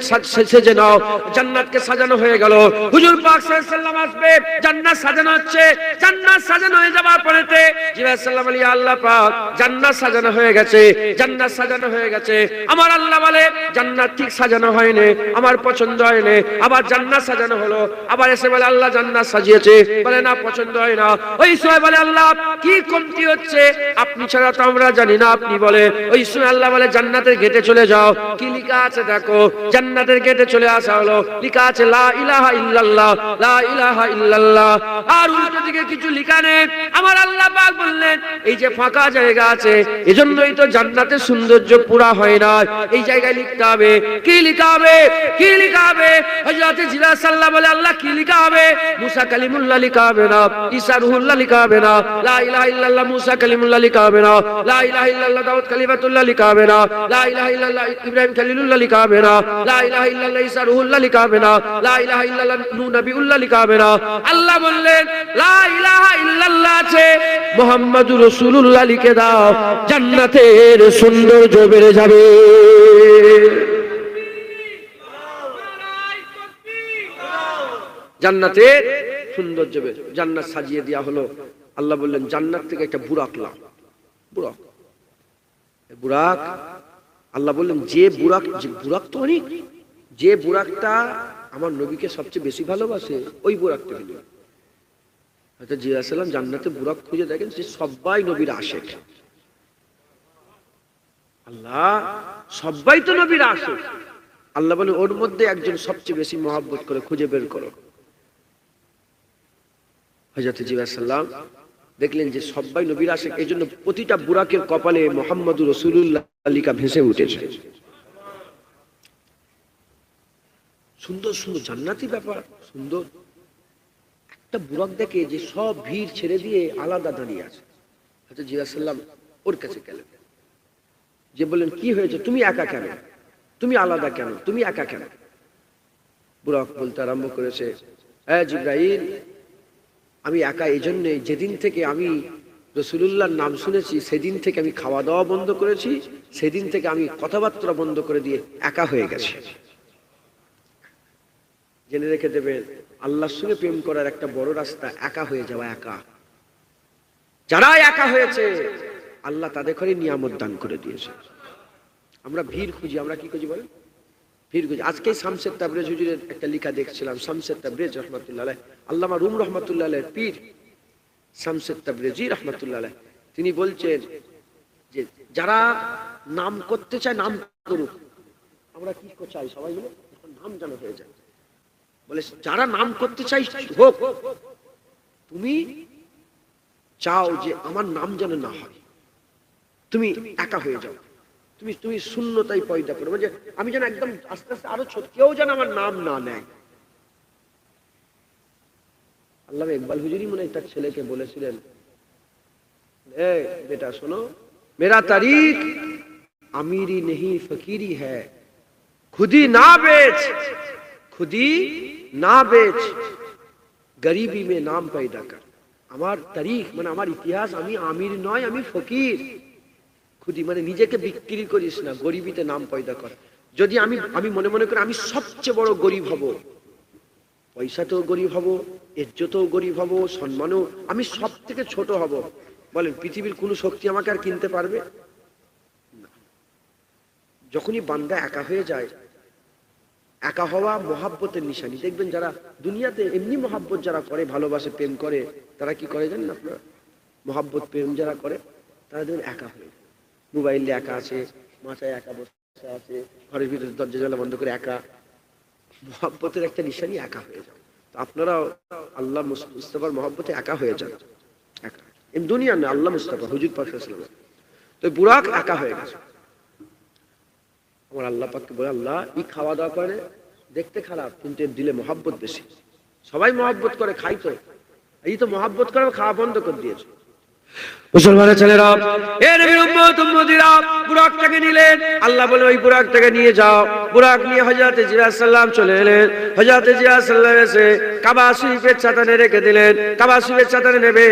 সেজে নাও। জান্নাতকে সাজানো হয়ে গেল। হুজুর পাক সাল্লাল্লাহু আলাইহি ওয়াসাল্লাম আসবে, জান্নাত সাজানো হচ্ছে। জান্নাত সাজানো হয়ে যাওয়ার পরেতে জিবরাইল সাল্লাম বলে, আল্লাহ পাক জান্নাত সাজানো হয়ে গেছে, জান্নাত সাজানো হয়ে গেছে। আমার আল্লাহ বলে, জান্নাত ঠিক সাজানো হয়নি, আমার পছন্দ হয়নি। আবার জান্নাত সাজানো হলো, আবার এসে বলে আল্লাহ জান্নাত সাজিয়েছে, বলে না পছন্দ হয় না। ওই সময় বলে আল্লাহ কি কমতি হচ্ছে, আপনি ছাড়া তো আমরা জানি না। আপনি বলে, ওই সময় আল্লাহ বলে জান্নাতের গেটে চলে যাও, কি লেখা আছে দেখো। জান্নাতের গেটে চলে আসা হলো, লেখা আছে লা ইলাহা ইল্লাল্লাহ, লা ইলাহা ইল্লাল্লাহ। আর উল্টো দিকে কিছু লেখা নেই। আমার আল্লাহ পাক বললেন, এই যে ফাঁকা জায়গা আছে, এজন্যই তো জান্নাতের সৌন্দর্য পুরা হয় না। এই জায়গায় লিখতে হবে, কি লেখা হবে, কি লেখা হবে? হযরত জিবরাইল সাল্লাল্লাহু বলে, আল্লাহ কি লেখা হবে? মুসা কালিমুল্লাহ লেখা হবে না, ঈসা রূহুল্লাহ লেখা হবে না, লা ইলাহা ইল্লাল্লাহ মুসা কালিমুল্লাহ লেখা হবে না, লা ইলাহা ইল্লাল্লাহ দাউদ কালিমাতুল্লাহ লেখা হবে না, লা ইলাহা ইল্লাল্লাহ ইব্রাহিম খলিলুল্লাহ লেখা হবে না, লা ইলাহা ইল্লাল্লাহ ঈসা রূহুল্লাহ লেখা হবে না, লা ইলাহা ইল্লাল্লাহ নূহ নবিউল্লাহ লেখা হবে না। আল্লাহ বললেন, লা ইলাহা ইল্লাল্লাহ আছে, মুহাম্মাদুর রাসূলুল্লাহ লিখে দাও, জান্নাতের সৌন্দর্য বেড়ে যাবে। জান্নাতের সৌন্দর্য বেড়ে, জান্নাত সাজিয়ে দেওয়া হলো। আল্লাহ বললেন, জান্নাত থেকে একটা বুরাক লাও। বুরাক, বুরাক, আল্লাহ বললেন যে বুরাক, যে বুরাক তো অনেক, যে বুরাকটা আমার নবীকে সবচেয়ে বেশি ভালোবাসে, ওই বুরাকটা হলো। হয়তো জিবরাইল সাল্লাম জান্নাতে বুরাক খুঁজে দেখেন, যে সবাই নবীর আশিক। আল্লাহ সবাই তো নবীর আশিক। আল্লাহ বলে, ওর মধ্যে একজন সবচেয়ে বেশি মহব্বত করে খুঁজে বের করো। হযরত জিবরাইল সাল্লাম দেখলেন যে সবাই নবীর আশিক, এই জন্য প্রতিটা বুরাকের কপালে মুহাম্মাদুর রাসূলুল্লাহ লিখা ভেসে উঠেছে। সুন্দর সুন্দর জান্নাতি ব্যাপার, সুন্দর। একটা বুরাক দেখে যে সব ভিড় ছেড়ে দিয়ে আলাদা দাঁড়িয়ে আছে। হযরত জিবরাইল সাল্লাম ওর কাছে গেলেন, যে বললেন, কি হয়েছে, তুমি একা কেন, তুমি আলাদা কেন, তুমি একা কেন? বুরাক বলতে আরম্ভ করেছে, হ্যাঁ জিবরাইল, আমি একা এই জন্যে, যেদিন থেকে আমি রাসূলুল্লাহর নাম শুনেছি সেদিন থেকে আমি খাওয়া দাওয়া বন্ধ করেছি, সেদিন থেকে আমি কথাবার্তা বন্ধ করে দিয়ে একা হয়ে গেছি। জেনে রেখে দেবেন, আল্লাহর সঙ্গে প্রেম করার একটা বড় রাস্তা একা হয়ে যাওয়া। একা, যারা একা হয়েছে আল্লাহ তাদের ঘরে নিয়ামত দান করে দিয়েছে। আমরা ভিড় খুঁজি, আমরা কি খুঁজি বলেন? ভিড় খুঁজি। আজকে শামসের তাবরেজ হুজুরের একটা লেখা দেখছিলাম, শামসের তাবরেজ রহমাতুল্লাহ আলাইহ, আল্লামা রুম রহমাতুল্লাহ আলাইহ পীর শামসের তাবরেজি রহমাতুল্লাহ আলাইহ, তিনি বলছেন যে যারা নাম করতে চায় নাম করুক। আমরা কি চাই সবাই মিলে, নাম যেন হয়ে যায়। বলে যারা নাম করতে চাই হোক, তুমি চাও যে আমার নাম যেন না হয়, তুমি একা হয়ে যাও, তুমি তুমি শূন্যতাই পয়দা করো, যে আমি যেন একদম আস্তে আস্তে আরো ছোট, কেউ যেন আমার নাম না নেয়। আল্লামা ইকবাল হুজুরি মনে হয় তার ছেলেকে বলেছিলেন, এ বেটা শোনো, মেরা তারিখ আমিরি নেহি ফকিরি হ্যায়, খুদি না বেচ, খুদি না বেচ, গরিবি মে নাম পয়দা কর। আমার তারিখ মানে আমার ইতিহাস, আমি আমির নয়, আমি ফকির। খুদি মানে নিজেকে বিক্রি করিস না, গরিবিতে নাম পয়দা কর। যদি আমি মনে মনে করি আমি সবচেয়ে বড় গরিব হব, পয়সাতেও গরিব হব, ইজ্জতেও গরিব হব, সম্মানও, আমি সব থেকে ছোট হব, বলেন পৃথিবীর কোন শক্তি আমাকে আর কিনতে পারবে না। যখনই বান্দা একা হয়ে যায়, একা হওয়া মহাব্বতের নিশানি। দেখবেন যারা দুনিয়াতে এমনি মহাব্বত যারা করে, ভালোবাসে, প্রেম করে, তারা কি করে জানেন আপনারা? মহাব্বত প্রেম যারা করে তারা দেখবেন একা হয়ে, মোবাইলে একা আছে, মাথায় একা বসে আছে, ঘরের ভিতরে দরজা জানলা বন্ধ করে একা। মহাব্বতের একটা নিশানি একা হয়ে যায়। তো আপনারাও আল্লাহ মুস্তাফার মহাব্বতে একা হয়ে যান। একা এম দুনিয়া না, আল্লাহ মুস্তাফা হুজুর পাক সাল্লাল্লাহু আলাইহি ওয়াসাল্লাম। তো বুরাক একা হয়ে গেছে। আমার আল্লাহ পাককে বলে, আল্লাহ এই খাওয়া দাওয়া করে দেখতে খারাপ, কিন্তু এর দিলে মহাব্বত বেশি। সবাই মহাব্বত করে, খাই তো, এই তো মহাব্বত করে খাওয়া বন্ধ করে দিয়েছে। মুসলমানের ছেলেরা, এ নবীর উম্মত উম্মতিরা, বুরাকটাকে নিলেন। আল্লাহ বলে, ওই বুরাকটাকে নিয়ে যাও। বুরাক নিয়ে হযরত জিবরাইল সাল্লাম চলে এলেন। হযরত জিবরাইল সাল্লাম এসে কাবা শরীফের ছাতানে রেখে দিলেন। কাবা শরীফের ছাতানে নেবে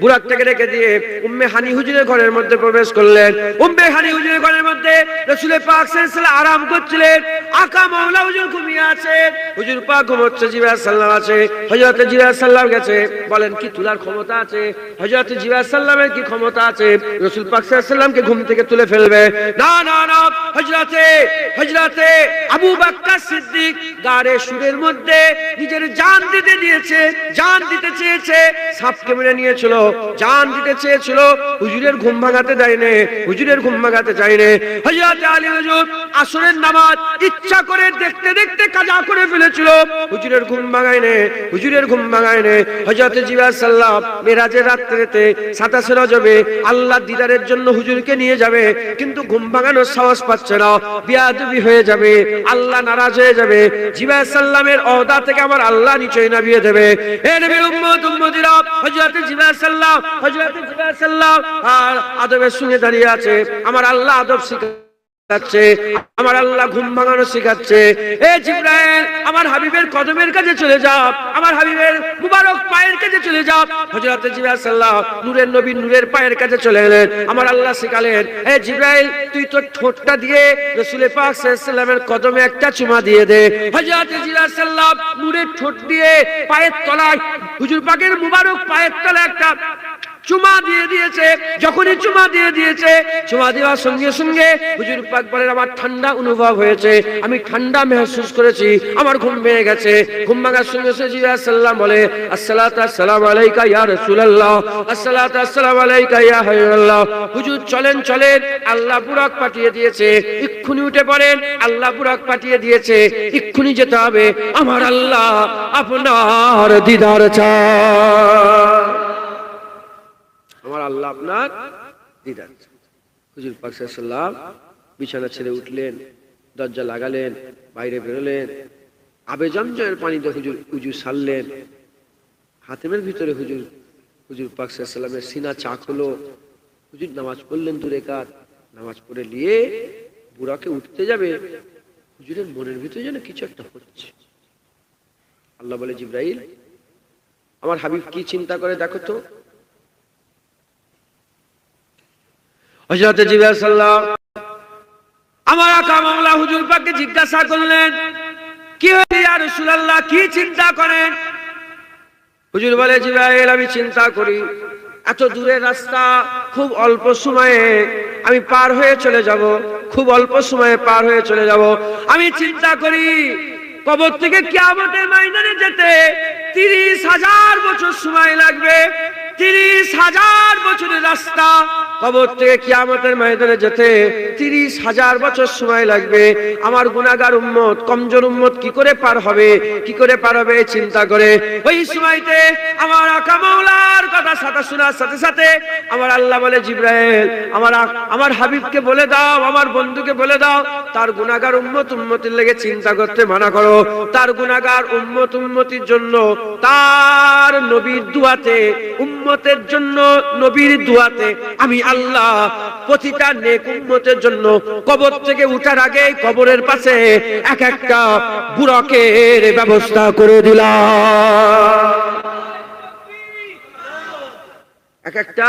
বুরাকটাকে রেখে দিয়ে উম্মে হানি হুজুরের ঘরের মধ্যে প্রবেশ করলেন। উম্মে হানি হুজুরের ঘরের মধ্যে রাসূল পাক সাল্লাল্লাহু আলাইহি ওয়াসাল্লাম আরাম করছিলেন। আকা মাওলা হুজুর ঘুমিয়ে আছে, হুজুর পাক ঘুমোচ্ছে, জিবরাইল সাল্লাম আছে। হযরত জিবরাইল সাল্লাম গেছে, বলেন কি তোলার ক্ষমতা আছে? হযরত জিবরাইল সাল্লামের কি ক্ষমতা আছে রাসূল পাক সাল্লাল্লাহু আলাইহি ওয়াসাল্লামকে ঘুম থেকে তুলে ফেলবে? না না না, হযরতে আবু বকর সিদ্দিক গারে সুরের মধ্যে নিজের জান দিতে দিয়েছে, জান দিতে চেয়েছে, সাপকে মেরে নিয়েছিল, জান দিতে চেয়েছিল, হুজুরের ঘুম ভাঙাতে দেয়নি, হুজুরের ঘুম ভাঙাতে চাইনি। হযরত আলী হুজুর আসরের নামাজ ইচ্ছা করে দেখতে দেখতে কাজা করে ফেলেছিল, হুজুরের ঘুম ভাঙায়নি, হুজুরের ঘুম ভাঙায়নি। হযরত জিবরাইল সাল্লাম মেরাজের রাত্রিতে 27 রজবে আল্লাহ দিদারের জন্য হুজুরকে নিয়ে যাবে, কিন্তু ঘুম ভাঙানোর সাহস পাচ্ছে না, বিয়াদবি হয়ে যাবে, আল্লাহ নারাজ হয়ে যাবে, জিবরাইল সাল্লামের ওহদা থেকে আমার আল্লাহ নিচে নামিয়ে দেবে। এ নবীর উম্মত উম্মতিরা, হযরত জিবরাইল সাল্লাম আর আদবের সঙ্গে দাঁড়িয়ে আছে, আমার আল্লাহ আদব শিখাচ্ছে, আমার আল্লাহ ঘুম ভাঙানো শিখাচ্ছে। এ জিবরাইল, আমার হাবিবের কদমের কাছে চলে যাও, আমার হাবিবের মুবারক পায়ের কাছে চলে যাও। হযরত জিবরাইল সাল্লাল্লাহু নূরের নবী নূরের পায়ের কাছে চলে গেলেন। আমার আল্লাহ শিখালেন, এ জিবরাইল, তুই তো ঠোঁটটা দিয়ে রাসূল পাক সাল্লাল্লাহু আলাইহি ওয়াসাল্লামের কদমে একটা চুমা দিয়ে দে। হযরত জিবরাইল সাল্লাল্লাহু নূরের ঠোঁট দিয়ে পায়ের তলায়, হুজুর পাকের মুবারক পায়ের তলায় একটা চুমা দিয়ে দিয়েছে। যখনই চুমা দিয়ে দিয়েছে, চুমা দেওয়ার সঙ্গে সঙ্গে হুজুর পাক বলেন, আমার ঠান্ডা অনুভব হয়েছে, আমি ঠান্ডা মেহসুস করেছি, আমার ঘুম ভেঙে গেছে। ঘুম ভাঙার সঙ্গে সঙ্গে জিবরাইল সাল্লাম বলে, আসসালাতু আসসালামু আলাইকা ইয়া রাসূলুল্লাহ, আসসালাতু আসসালামু আলাইকা ইয়া হাবিবাল্লাহ। হুজুর চলেন চলেন, আল্লাহ বুরাক পাঠিয়ে দিয়েছে, এক্ষুনি উঠে পড়েন, আল্লাহ বুরাক পাঠিয়ে দিয়েছে, এক্ষুনি যেতে হবে, আমার আল্লাহ আপনার দিদার চায়, আমার আল্লাহ আপনার দিদার। হুজুর পাক সাল্লাল্লাহু আলাইহি ওয়াসাল্লাম বিছানা ছেড়ে উঠলেন, দরজা লাগালেন, বাইরে বেরোলেন, আবে জমজমের পানিতে হুজুর সারলেন, হাতেমের ভিতরে হুজুর পাক সাল্লাল্লাহু আলাইহি ওয়াসাল্লামের সিনা চাক হলো। হুজুর নামাজ পড়লেন 2 রাকাত, নামাজ পড়ে নিয়ে বুরাকে উঠতে যাবে, হুজুরের মনের ভিতরে যেন কিছু একটা হচ্ছে। আল্লাহ বলে, জিবরাইল, আমার হাবিব কি চিন্তা করে দেখো তো। হযরত জিবরাইল সাল্লাল্লাহু আমার আকা মাওলা হুজুর পাককে জিজ্ঞাসা করলেন, কি হলো ইয়া রাসূলুল্লাহ, কি চিন্তা করেন? হুজুর বলে, জিবরাইল, আমি চিন্তা করি এত দূরের রাস্তা খুব অল্প সময়ে আমি পার হয়ে চলে যাব, খুব অল্প সময়ে পার হয়ে চলে যাব। আমি চিন্তা করি কবর থেকে কিয়ামতের ময়দানে যেতে 30,000 বছর সময় লাগবে, 30,000 বছরের রাস্তা, কবর থেকে কিয়ামতের ময়দানে যেতে 30,000 বছর সময় লাগবে। আমার গুনাহগার উম্মত, কমজোর উম্মত কি করে পার হবে, কি করে পার হবে চিন্তা করে। ওই সময়তে আমার আকা মাওলার কথা শোনার সাথে সাথে আমার আল্লাহ বলে, জিবরাইল, আমার হাবিবকে বলে দাও, আমার বন্ধুকে বলে দাও, তার গুনাহগার উম্মত উম্মতির লেগে চিন্তা করতে মানা করো। তার গুনাহগার উম্মত উম্মতির জন্য, তার নবীর দুয়াতে, উম্মতের জন্য নবীর দুয়াতে আমি আল্লাহ প্রতিটা নেক উম্মতের জন্য কবর থেকে উঠার আগে কবরের পাশে এক একটা বুরাকের ব্যবস্থা করে দিলাম, এক একটা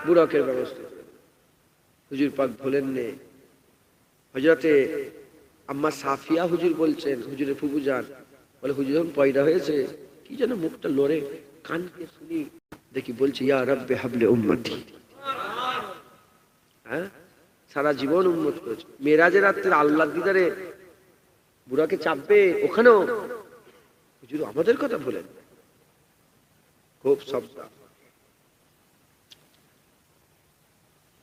বুরাকের ব্যবস্থা। হুজুর পাক বলেন নে, হযরতে আম্মা সাফিয়া হুজুর বলছেন, হুজুরের ফুফুজান বলে, হুজুর যখন পয়দা হয়েছে কি যেন মুখটা লড়ে, কানকে শুনি দেখি বলছে, ইয়া রাব্বে হাবলে উম্মতি। হ্যাঁ, সারা জীবন উম্মত করেছে, মেরাজের রাত্রে আল্লাহ দিদারে বুরাকে চাপবে, ওখানেও হুজুর আমাদের কথা বলেন, খুব সবটা।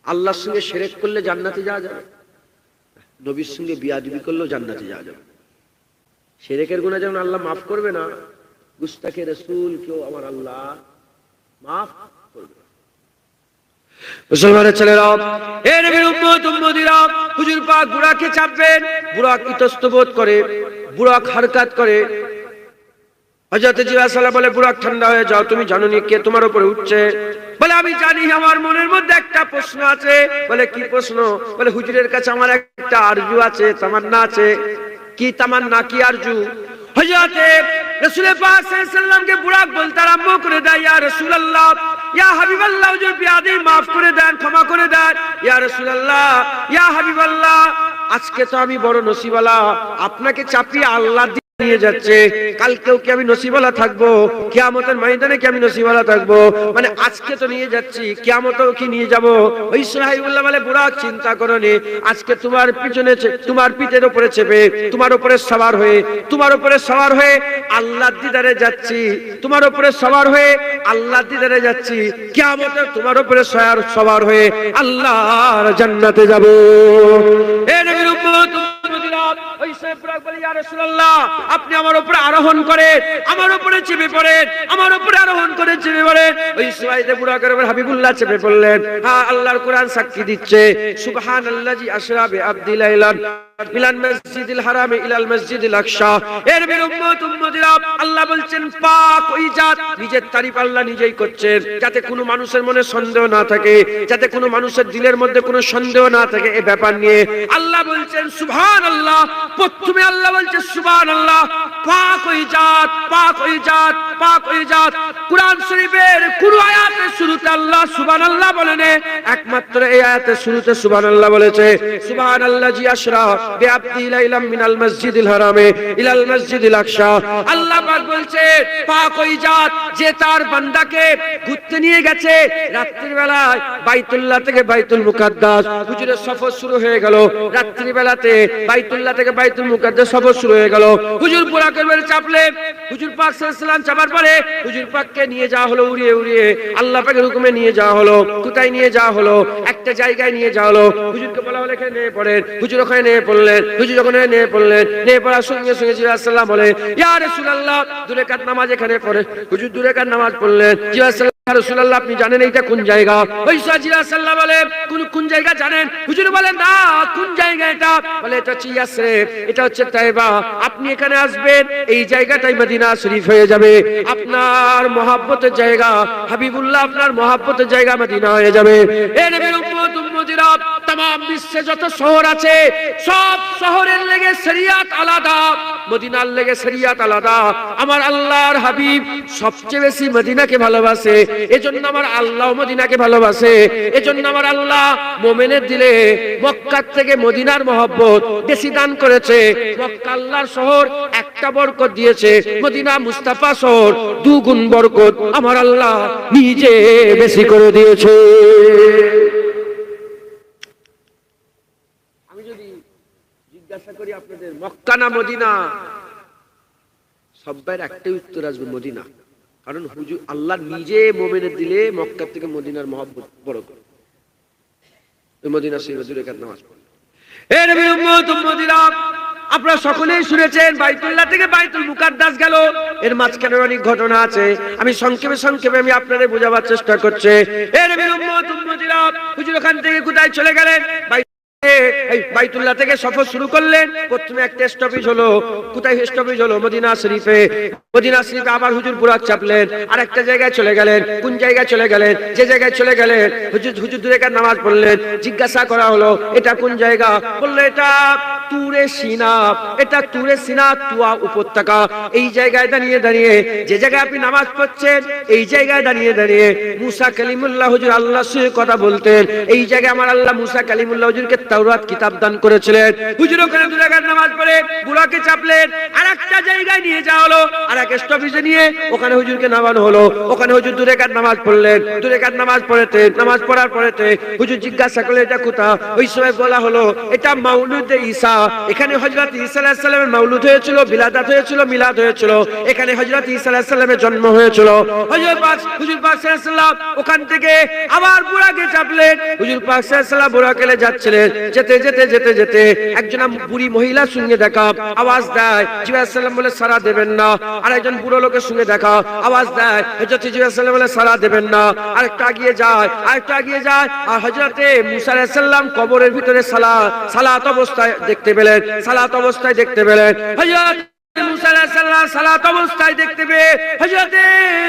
আল্লাহর সঙ্গে শিরক করলে জান্নাতে যাওয়া যাবে, নবীর সঙ্গে বিয়াদবি করলেও জান্নাতে যাওয়া যাবে। শিরকের গুনাহ যেমন আল্লাহ মাফ করবে না, গুস্তাখে রাসূল কেউ আমার আল্লাহ মাফ করবে না। মুসলমানের ছেলেরা, হে নবীর উম্মত উম্মতিরা, হুজুর পাক বুরাকে চাপবেন, বুরাক ইতস্তবোধ করে, বুরাক হারকাত করে। হযরত জিবরাইল সাল্লাল্লাহু বলে, বুরাক ঠান্ডা হয়ে যাও, তুমি জানো নি কে তোমার উপরে উঠছে? বলে, আমি জানি, আমার মনের মধ্যে একটা প্রশ্ন আছে। বলে, কি প্রশ্ন? বলে, হুজুরের কাছে আমার একটা আরজু আছে, তামান্না আছে। কি তামান্না, কি আরজু? হযরত রাসূল পাক সাল্লাল্লাহু আলাইহি ওয়াসাল্লামকে বুরাক বলতে আরম্ভ করে দেয়, ইয়া রাসূলুল্লাহ, ইয়া হাবিবাল্লাহ হুজুর বিয়াদি মাফ করে দেন, ক্ষমা করে দেন। ইয়া রাসূলুল্লাহ, ইয়া হাবিবাল্লাহ, আজকে তো আমি বড় নসিবওয়ালা, আপনাকে চাপিয়ে আল্লাহ নিয়ে যাচ্ছে, কালকেও কি আমি নসিবওয়ালা থাকবো? কিয়ামতের ময়দানে কি আমি নসিবওয়ালা থাকবো? মানে আজকে তো নিয়ে যাচ্ছি, কিয়ামতেও কি নিয়ে যাব? ওই সুহাইবুল্লাহ বলে, বুরাক চিন্তা করনি, আজকে তোমার পিছনে, তোমার পিঠের উপরে চেপে, তোমার উপরে সওয়ার হয়ে, তোমার উপরে সওয়ার হয়ে আল্লাহর দিদারে যাচ্ছি, তোমার উপরে সওয়ার হয়ে আল্লাহর দিদারে যাচ্ছি, কিয়ামতে তোমার উপরে সওয়ার হয়ে আল্লাহর জান্নাতে যাব। এ নবীর উম্মত, ওই সাহেব বুরাক বলে, ইয়া রাসূলুল্লাহ, আপনি আমার উপরে আরোহণ করেন, আমার উপরে চেপে পড়েন, আমার উপরে আরোহণ করে চেপে পড়েন। ওই সুহাইব বুরাকের উপর হাবিবুল্লাহ চেপে পড়লেন। হ্যাঁ, আল্লাহর কোরআন সাক্ষী দিচ্ছে, সুবহানাল্লাযী আশরা বিআবদি লাইলান মিনাল মসজিদিল হারামে ইলাল মসজিদিল আকসা। এর নবীর উম্মত উম্মতিরা, আল্লাহ বলছেন পাক ওই জাত, নিজের তারিফ আল্লাহ নিজেই করছেন, যাতে কোনো মানুষের মনে সন্দেহ না থাকে, যাতে কোনো মানুষের দিলের মধ্যে কোনো সন্দেহ না থাকে এই ব্যাপার নিয়ে আল্লাহ বলছেন সুবহানাল্লাহ। প্রথমে আল্লাহ বলছে সুবহানাল্লাহ, পাক ওই জাত, পাক ওই জাত, পাক ওই জাত। কুরআন শরীফের কোন আয়াতের শুরুতে আল্লাহ সুবহানাল্লাহ বলেন? একমাত্র এই আয়াতের শুরুতে সুবহানাল্লাহ বলেছে। সুবহানাল্লাযী আশরা বিআবদি লাইলাম মিনাল মসজিদিল হারামে ইলাল মসজিদিল আকসা। আল্লাহ পাক বলছে পাক ওই জাত, যে তার বান্দাকে ঘুরতে নিয়ে গেছে রাত্রির বেলায় বাইতুল্লাহ থেকে বাইতুল মুকাদ্দাস। হুজুরের সফর শুরু হয়ে গেল রাত্রি বেলাতে, বাইতুল্লাহ থেকে বাইতুল মুকাদ্দাস সফর শুরু হয়ে গেল। হুজুর বুরাকের উপরে চাপলে, হুজুর পাক সাল্লাল্লাহু আলাইহি ওয়াসাল্লাম চাপার পরে হুজুর পাককে নিয়ে যাওয়া হলো উড়িয়ে উড়িয়ে, আল্লাহ পাকের হুকুমে নিয়ে যাওয়া হলো। কোথায় নিয়ে যাওয়া হলো? একটা জায়গায় নিয়ে যাওয়া হলো। হুজুরকে বলা হলো এখানে নিয়ে পড়েন। হুজুর ওখানে নিয়ে পড়লেন। হুজুর যখন নিয়ে পড়লেন, নিয়ে পড়ার সঙ্গে সঙ্গে জিবরাইল সাল্লাল্লাহু বলে, ইয়া রাসূলুল্লাহ, দুই রাকাত নামাজ এখানে পড়ে। হুজুর দুই রাকাত নামাজ পড়লেন। জিবরাইল রাসূলুল্লাহ, আপনি জানেন এইটা কোন জায়গা? ওই জিবরাইল সাল্লাল্লাহু বলে, কোন জায়গা জানেন? হুজুর বলেন না, কোন জায়গা এটা? বলে এটা হচ্ছে ইয়াসরিব, এটা হচ্ছে তায়েবা। আপনি এখানে আসবেন, এই জায়গাটাই মদিনা শরীফ হয়ে যাবে। আপনার মহব্বতের জায়গা হাবিবুল্লাহ, আপনার মহব্বতের জায়গা মদিনা হয়ে যাবে। এ নবীর উম্মত উম্মতিরা, तमाम বিশ্বে যত শহর আছে সব শহরের লেগে শরিয়াত আলাদা, মদিনার লেগে শরিয়াত আলাদা। আমার আল্লাহর হাবিব সবচেয়ে বেশি মদিনাকে ভালোবাসে, এজন্য আমার আল্লাহ মদিনাকে ভালোবাসে। এজন্য আমার আল্লাহ মুমিনের দিলে মক্কা থেকে মদিনার মহব্বত বেশি দান করেছে। মক্কা আল্লাহর শহর, একটা বরকত দিয়েছে, মদিনা মুস্তাফা শহর দুগুণ বরকত আমার আল্লাহ নিজে বেশি করে দিয়েছে। আমি যদি জিজ্ঞাসা করি আপনাদের মক্কা না মদিনা, সবাই একটাই উত্তর আসবে মদিনা। কারণ হুজুর আল্লাহ নিজে মুমিনের দিলে মক্কা থেকে মদিনার মহব্বত বড় করে। ওই মদিনা শরীফে দুই রাকাত নামাজ পড়লেন। এ নবীর উম্মত উম্মতিরা, আপনারা সকলেই শুনেছেন বাইতুল্লাহ থেকে বাইতুল মুকাদ্দাস গেল, এর মাঝখানে অনেক ঘটনা আছে। আমি সংক্ষেপে আমি আপনাদের বোঝাবার চেষ্টা করছি। এ নবীর উম্মত উম্মতিরা, হুজুর ওখান থেকে কোথায় চলে গেলেন? বাইতুল্লাহ থেকে সফর শুরু করলেন। প্রথমে একটা স্টপেজ হলো, কোথায় স্টপেজ হলো? মদিনা শরীফে। মদিনা শরীফে আবার হুজুর বুরাক চাপলেন, আর একটা জায়গায় চলে গেলেন। কোন জায়গায় চলে গেলেন? যে জায়গায় চলে গেলেন হুজুর দুই রাকাত নামাজ পড়লেন। জিজ্ঞাসা করা হলো এটা কোন জায়গা? বললো এটা তুরে সিনা, এটা তুরে সিনা, তুয়া উপত্যকা। এই জায়গায় দাঁড়িয়ে যে জায়গায় আপনি নামাজ পড়ছেন, এই জায়গায় দাঁড়িয়ে মুসা কালিমুল্লাহ হুজুর আল্লাহর সঙ্গে কথা বলতেন। এই জায়গায় আমার আল্লাহ মুসা কালিমুল্লাহ হুজুরকে তাওরাত কিতাব দান করেছিলেন। হুজুর ওখানে দুই রাকাত নামাজ পড়ে বুরাকে চাপলেন। আর একটা জায়গায় নিয়ে যাওয়া হলো, আর এক স্টপেজে নিয়ে ওখানে হুজুরকে নামানো হলো। ওখানে হুজুর দুই রাকাত নামাজ পড়লেন। দুই রাকাত নামাজ পড়ার পরেতে হুজুর জিজ্ঞাসা করলেন এটা কোথা? ওই সময় বলা হলো এটা মাউলুদে ঈসা। এখানে হযরত ঈসা আলাইহিস সালামের মাউলুদ হয়েছিল, বিলাদাত হয়েছিল, মিলাদ হয়েছিল। এখানে হযরত ঈসা আলাইহিস সালামের জন্ম হয়েছিল। হুজুর পাক সাল্লাল্লাহু আলাইহি ওয়াসাল্লাম ওখান থেকে আবার বুরাকে চাপলেন। হুজুর পাক সাল্লাল্লাহু আলাইহি ওয়াসাল্লাম বুরাকে যাচ্ছিলেন। যেতে একজন বুড়ি মহিলার সঙ্গে দেখা, আওয়াজ দেয়। জিবরাইল সালাম বলে সাড়া দেবেন না। আর একজন বুড়ো লোকের সঙ্গে দেখা, আওয়াজ দেয়। হযরত জিবরাইল সালাম বলে সাড়া দেবেন না। আরেকটা এগিয়ে যায়। আর হযরতে মুসা আলাইহিস সালাম কবরের ভিতরে সালাত অবস্থায় দেখতে পেলেন। হযরত মুসা আলাইহিস সালাম সালাত অবস্থায় দেখতে পেয়ে হযরতে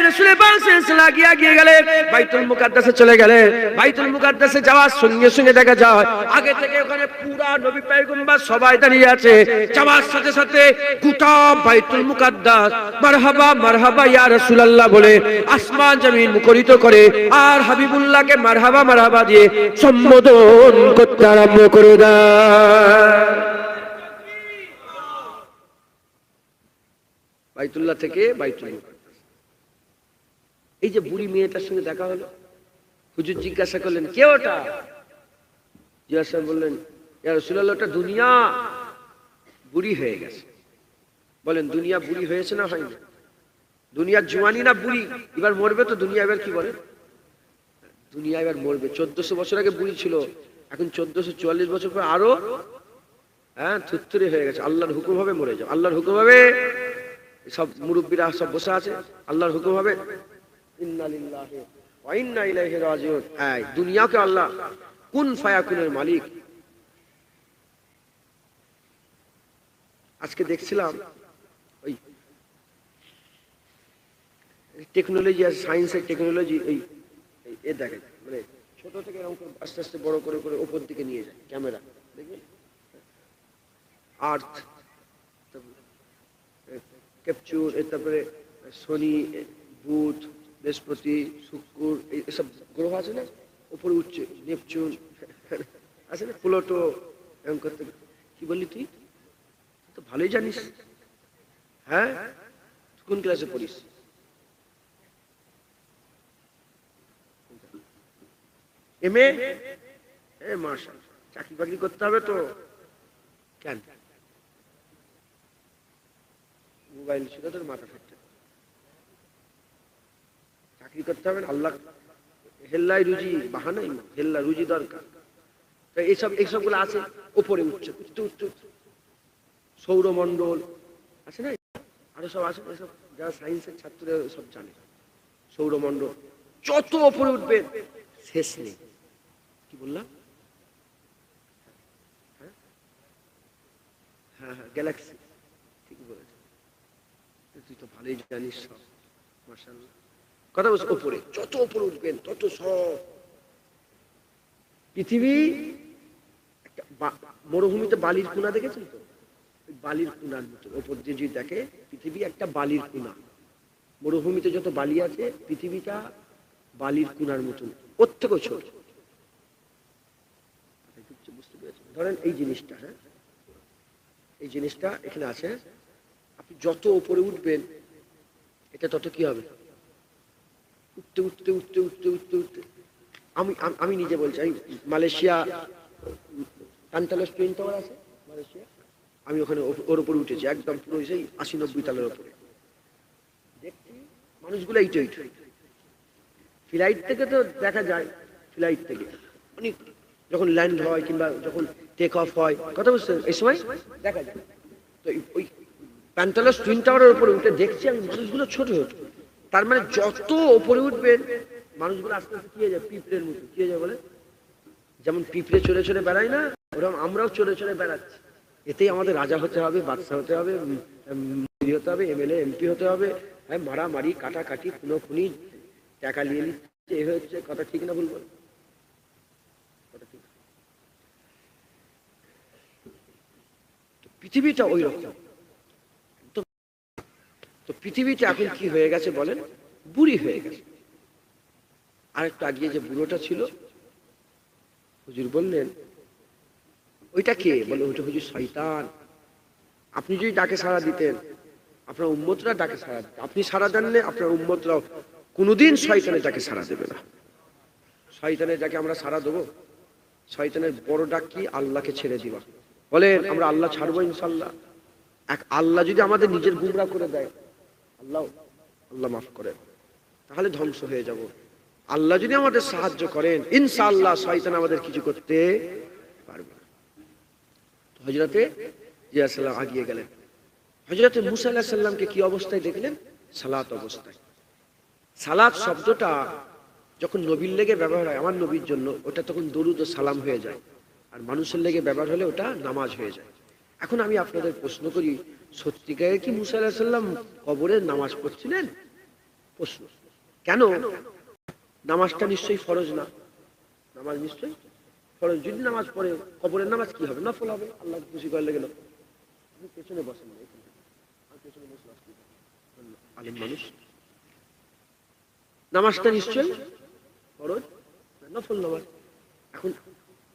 রাসূল পাক সাল্লাল্লাহু গিয়ে গেলেন বাইতুল মুকাদ্দাসে চলে গেলেন। বাইতুল মুকাদ্দাসে যাওয়ার সঙ্গে সঙ্গে দেখা যায় আগে থেকে ওখানে পুরা নবী পয়গম্বর সবাই দাঁড়িয়ে আছে। যাওয়ার সাথে সাথে গোটা বাইতুল মুকাদ্দাস মারহাবা মারহাবা ইয়া রাসূলুল্লাহ বলে আসমান জমিন মুখরিত করে আর হাবিবুল্লাহকে মারহাবা মারহাবা দিয়ে সম্বোধন করতে আরম্ভ করে দেয়। বাইতুল্লাহ থেকে বাইতুল মুকাদ্দাস। এই যে বুড়ি মেয়েটার সঙ্গে দেখা হলো, হুজুর জিজ্ঞাসা করলেন কে ওটা? জিজ্ঞাসা বললেন ইয়া রাসূলুল্লাহ ওটা দুনিয়া বুড়ি হয়ে গেছে। বলেন দুনিয়া বুড়ি হয়েছে না হয়নি? দুনিয়ার জওয়ানি না বুড়ি? এবার মরবে তো দুনিয়া। এবার কি বলে? দুনিয়া এবার মরবে। 1400 বছর আগে বুড়ি ছিল, এখন 1444 বছর পর আরো থুত্তুরে হয়ে গেছে। আল্লাহর হুকুম হবে মরে যাও, আল্লাহর হুকুম হবে। সব মুরব্বীরা সব বসে আছে, আল্লাহর হুকুম হবে ইন্না লিল্লাহি ওয়া ইন্না ইলাইহি রাজিউন। এই দুনিয়াকে আল্লাহ কুন ফায়াকুনের মালিক। আজকে দেখছিলাম ওই টেকনোলজি আর সায়েন্সের টেকনোলজি এ দেখে মানে ছোট থেকে এরকম আস্তে আস্তে বড় করে করে উপর দিকে নিয়ে যায় ক্যামেরা, দেখবেন আর্থ ক্যাপচুর, তারপরে শনি, বুধ, বৃহস্পতি, শুক্র, এসব গ্রহ আছে না উপরে উঠছে, নেপচুন আছে না, প্লুটো, এরকম করতে। কি বললি তুই? তো ভালোই জানিস। হ্যাঁ, কোন ক্লাসে পড়িস? এমএ? মাশাআল্লাহ। চাকরি বাকরি করতে হবে তো? কেন? মোবাইল ছিল তোর মাথা ফাটছে। চাকরি করতে হবে না? আল্লাহ হেল্লাই রুজি বাহানাই, হেল্লা রুজি দরকার। এইসব গুলো আছে উপরে উঠছে, উঠতে উঠতে সৌরমণ্ডল আছে না, আরো সব আছে। এসব যারা সায়েন্সের ছাত্ররা সব জানে। সৌরমণ্ডল যত উপরে উঠবে শেষ নেই। কি বললাম? হ্যাঁ হ্যাঁ, গ্যালাক্সি। ঠিক বলেছ, তুই তো ভালোই জানিস সব। মাশাআল্লাহ। কথা বলছে উপরে যত উপরে উঠবেন তত সব। পৃথিবী একটা মরুভূমিতে বালির কোনা দেখেছেন তো? বালির কোনার মতো ওপর দিয়ে যদি দেখে পৃথিবী একটা বালির কোনা। মরুভূমিতে যত বালি আছে পৃথিবীটা বালির কোনার মতন, ওর থেকেও ছোট। বুঝতে পেরেছেন? ধরেন এই জিনিসটা, হ্যাঁ এই জিনিসটা এখানে আছে। আপনি যত উপরে উঠবেন এটা তত কি হবে? উঠতে উঠতে উঠতে উঠতে উঠতে উঠতে আমি নিজে বলছি, আমি মালয়েশিয়া টানটালাস টুইন টাওয়ার আছে মালয়েশিয়া, আমি ওখানে ওর উপরে উঠেছি, একদম পুরো সেই 80-90 তলার উপরে। দেখছি মানুষগুলো এইটা ফ্লাইট থেকে তো দেখা যায়, ফ্লাইট থেকে অনেক যখন ল্যান্ড হয় কিংবা যখন টেক অফ হয়, কথা বুঝছেন, এই সময় দেখা যায়। তো ওই প্যান্টালাস টুইন টাওয়ারের উপরে উঠে দেখছি আমি মানুষগুলো ছোট ছোট। তার মানে যত উপরে উঠবেন মানুষগুলো আস্তে আস্তে কি হয়ে যায়? পিঁপড়ের মতো। কি হয়ে যায় বলে? যেমন পিঁপড়ে চড়ে চড়ে বেড়ায় না, ওরকম আমরাও চড়ে চড়ে বেড়াচ্ছি। এতেই আমাদের রাজা হতে হবে, বাদশা হতে হবে, মন্ত্রী হতে হবে, এমএলএ এমপি হতে হবে। হ্যাঁ, মারামারি কাটাকাটি খুনোখুনি, টাকা নিয়ে নিচ্ছে, এ হচ্ছে। কথা ঠিক না ভুল বল? কথা ঠিক। পৃথিবীটা ওই রকম। তো পৃথিবীটা এখন কি হয়ে গেছে বলেন? বুড়ি হয়ে গেছে। আর একটু আগে যে বুড়োটা ছিল, হুজুর বললেন ওইটা কে? বলে ওইটা হুজুর শয়তান। আপনি যদি ডাকে সাড়া দিতেন, আপনার উম্মতরা ডাকে সাড়া দিতেন। আপনি সাড়া দেনলে আপনার উম্মতরাও কোনোদিন শয়তানের ডাকে সাড়া দেবে না। শয়তানের ডাকে আমরা সাড়া দেবো? শয়তানের বড় ডাক কি? আল্লাহকে ছেড়ে দিবা। বলেন আমরা আল্লাহ ছাড়বো ইনশাল্লাহ? এক আল্লাহ যদি আমাদের নিজের গুমরা করে দেয়, আল্লাহ মাফ করেন, তাহলে ধ্বংস হয়ে যাব। আল্লাহ যদি আমাদের সাহায্য করেন ইনশাআল্লাহ শয়তান আমাদের কিছু করতে পারবে না। হযরতে জিয়া সাল্লাম আগিয়ে গেলেন। হযরতে মুসা আলাইহিস সালামকে কি অবস্থায় দেখলেন? সালাত অবস্থায়। সালাত শব্দটা যখন নবীর লেগে ব্যবহার হয় আমার নবীর জন্য, ওটা তখন দরুদ ও সালাম হয়ে যায়। আর মানুষের লেগে ব্যবহার হলে ওটা নামাজ হয়ে যায়। এখন আমি আপনাদের প্রশ্ন করি, সত্যিকারে কি মুসা আলাইহিস সালাম কবরে নামাজ পড়ছিলেন? প্রশ্ন। কেন? নামাজটা নিশ্চয়ই ফরজ না, নামাজ নিশ্চয়ই ফরজ। যদি নামাজ পড়ে কবরের নামাজ কি হবে? নফল হবে, আল্লাহ খুশি করলে গেল। আপনি পেছনে বসেন না, পেছনে বসে আলেম মানুষ। নামাজটা নিশ্চয়ই ফরজ, নফল নামাজ। এখন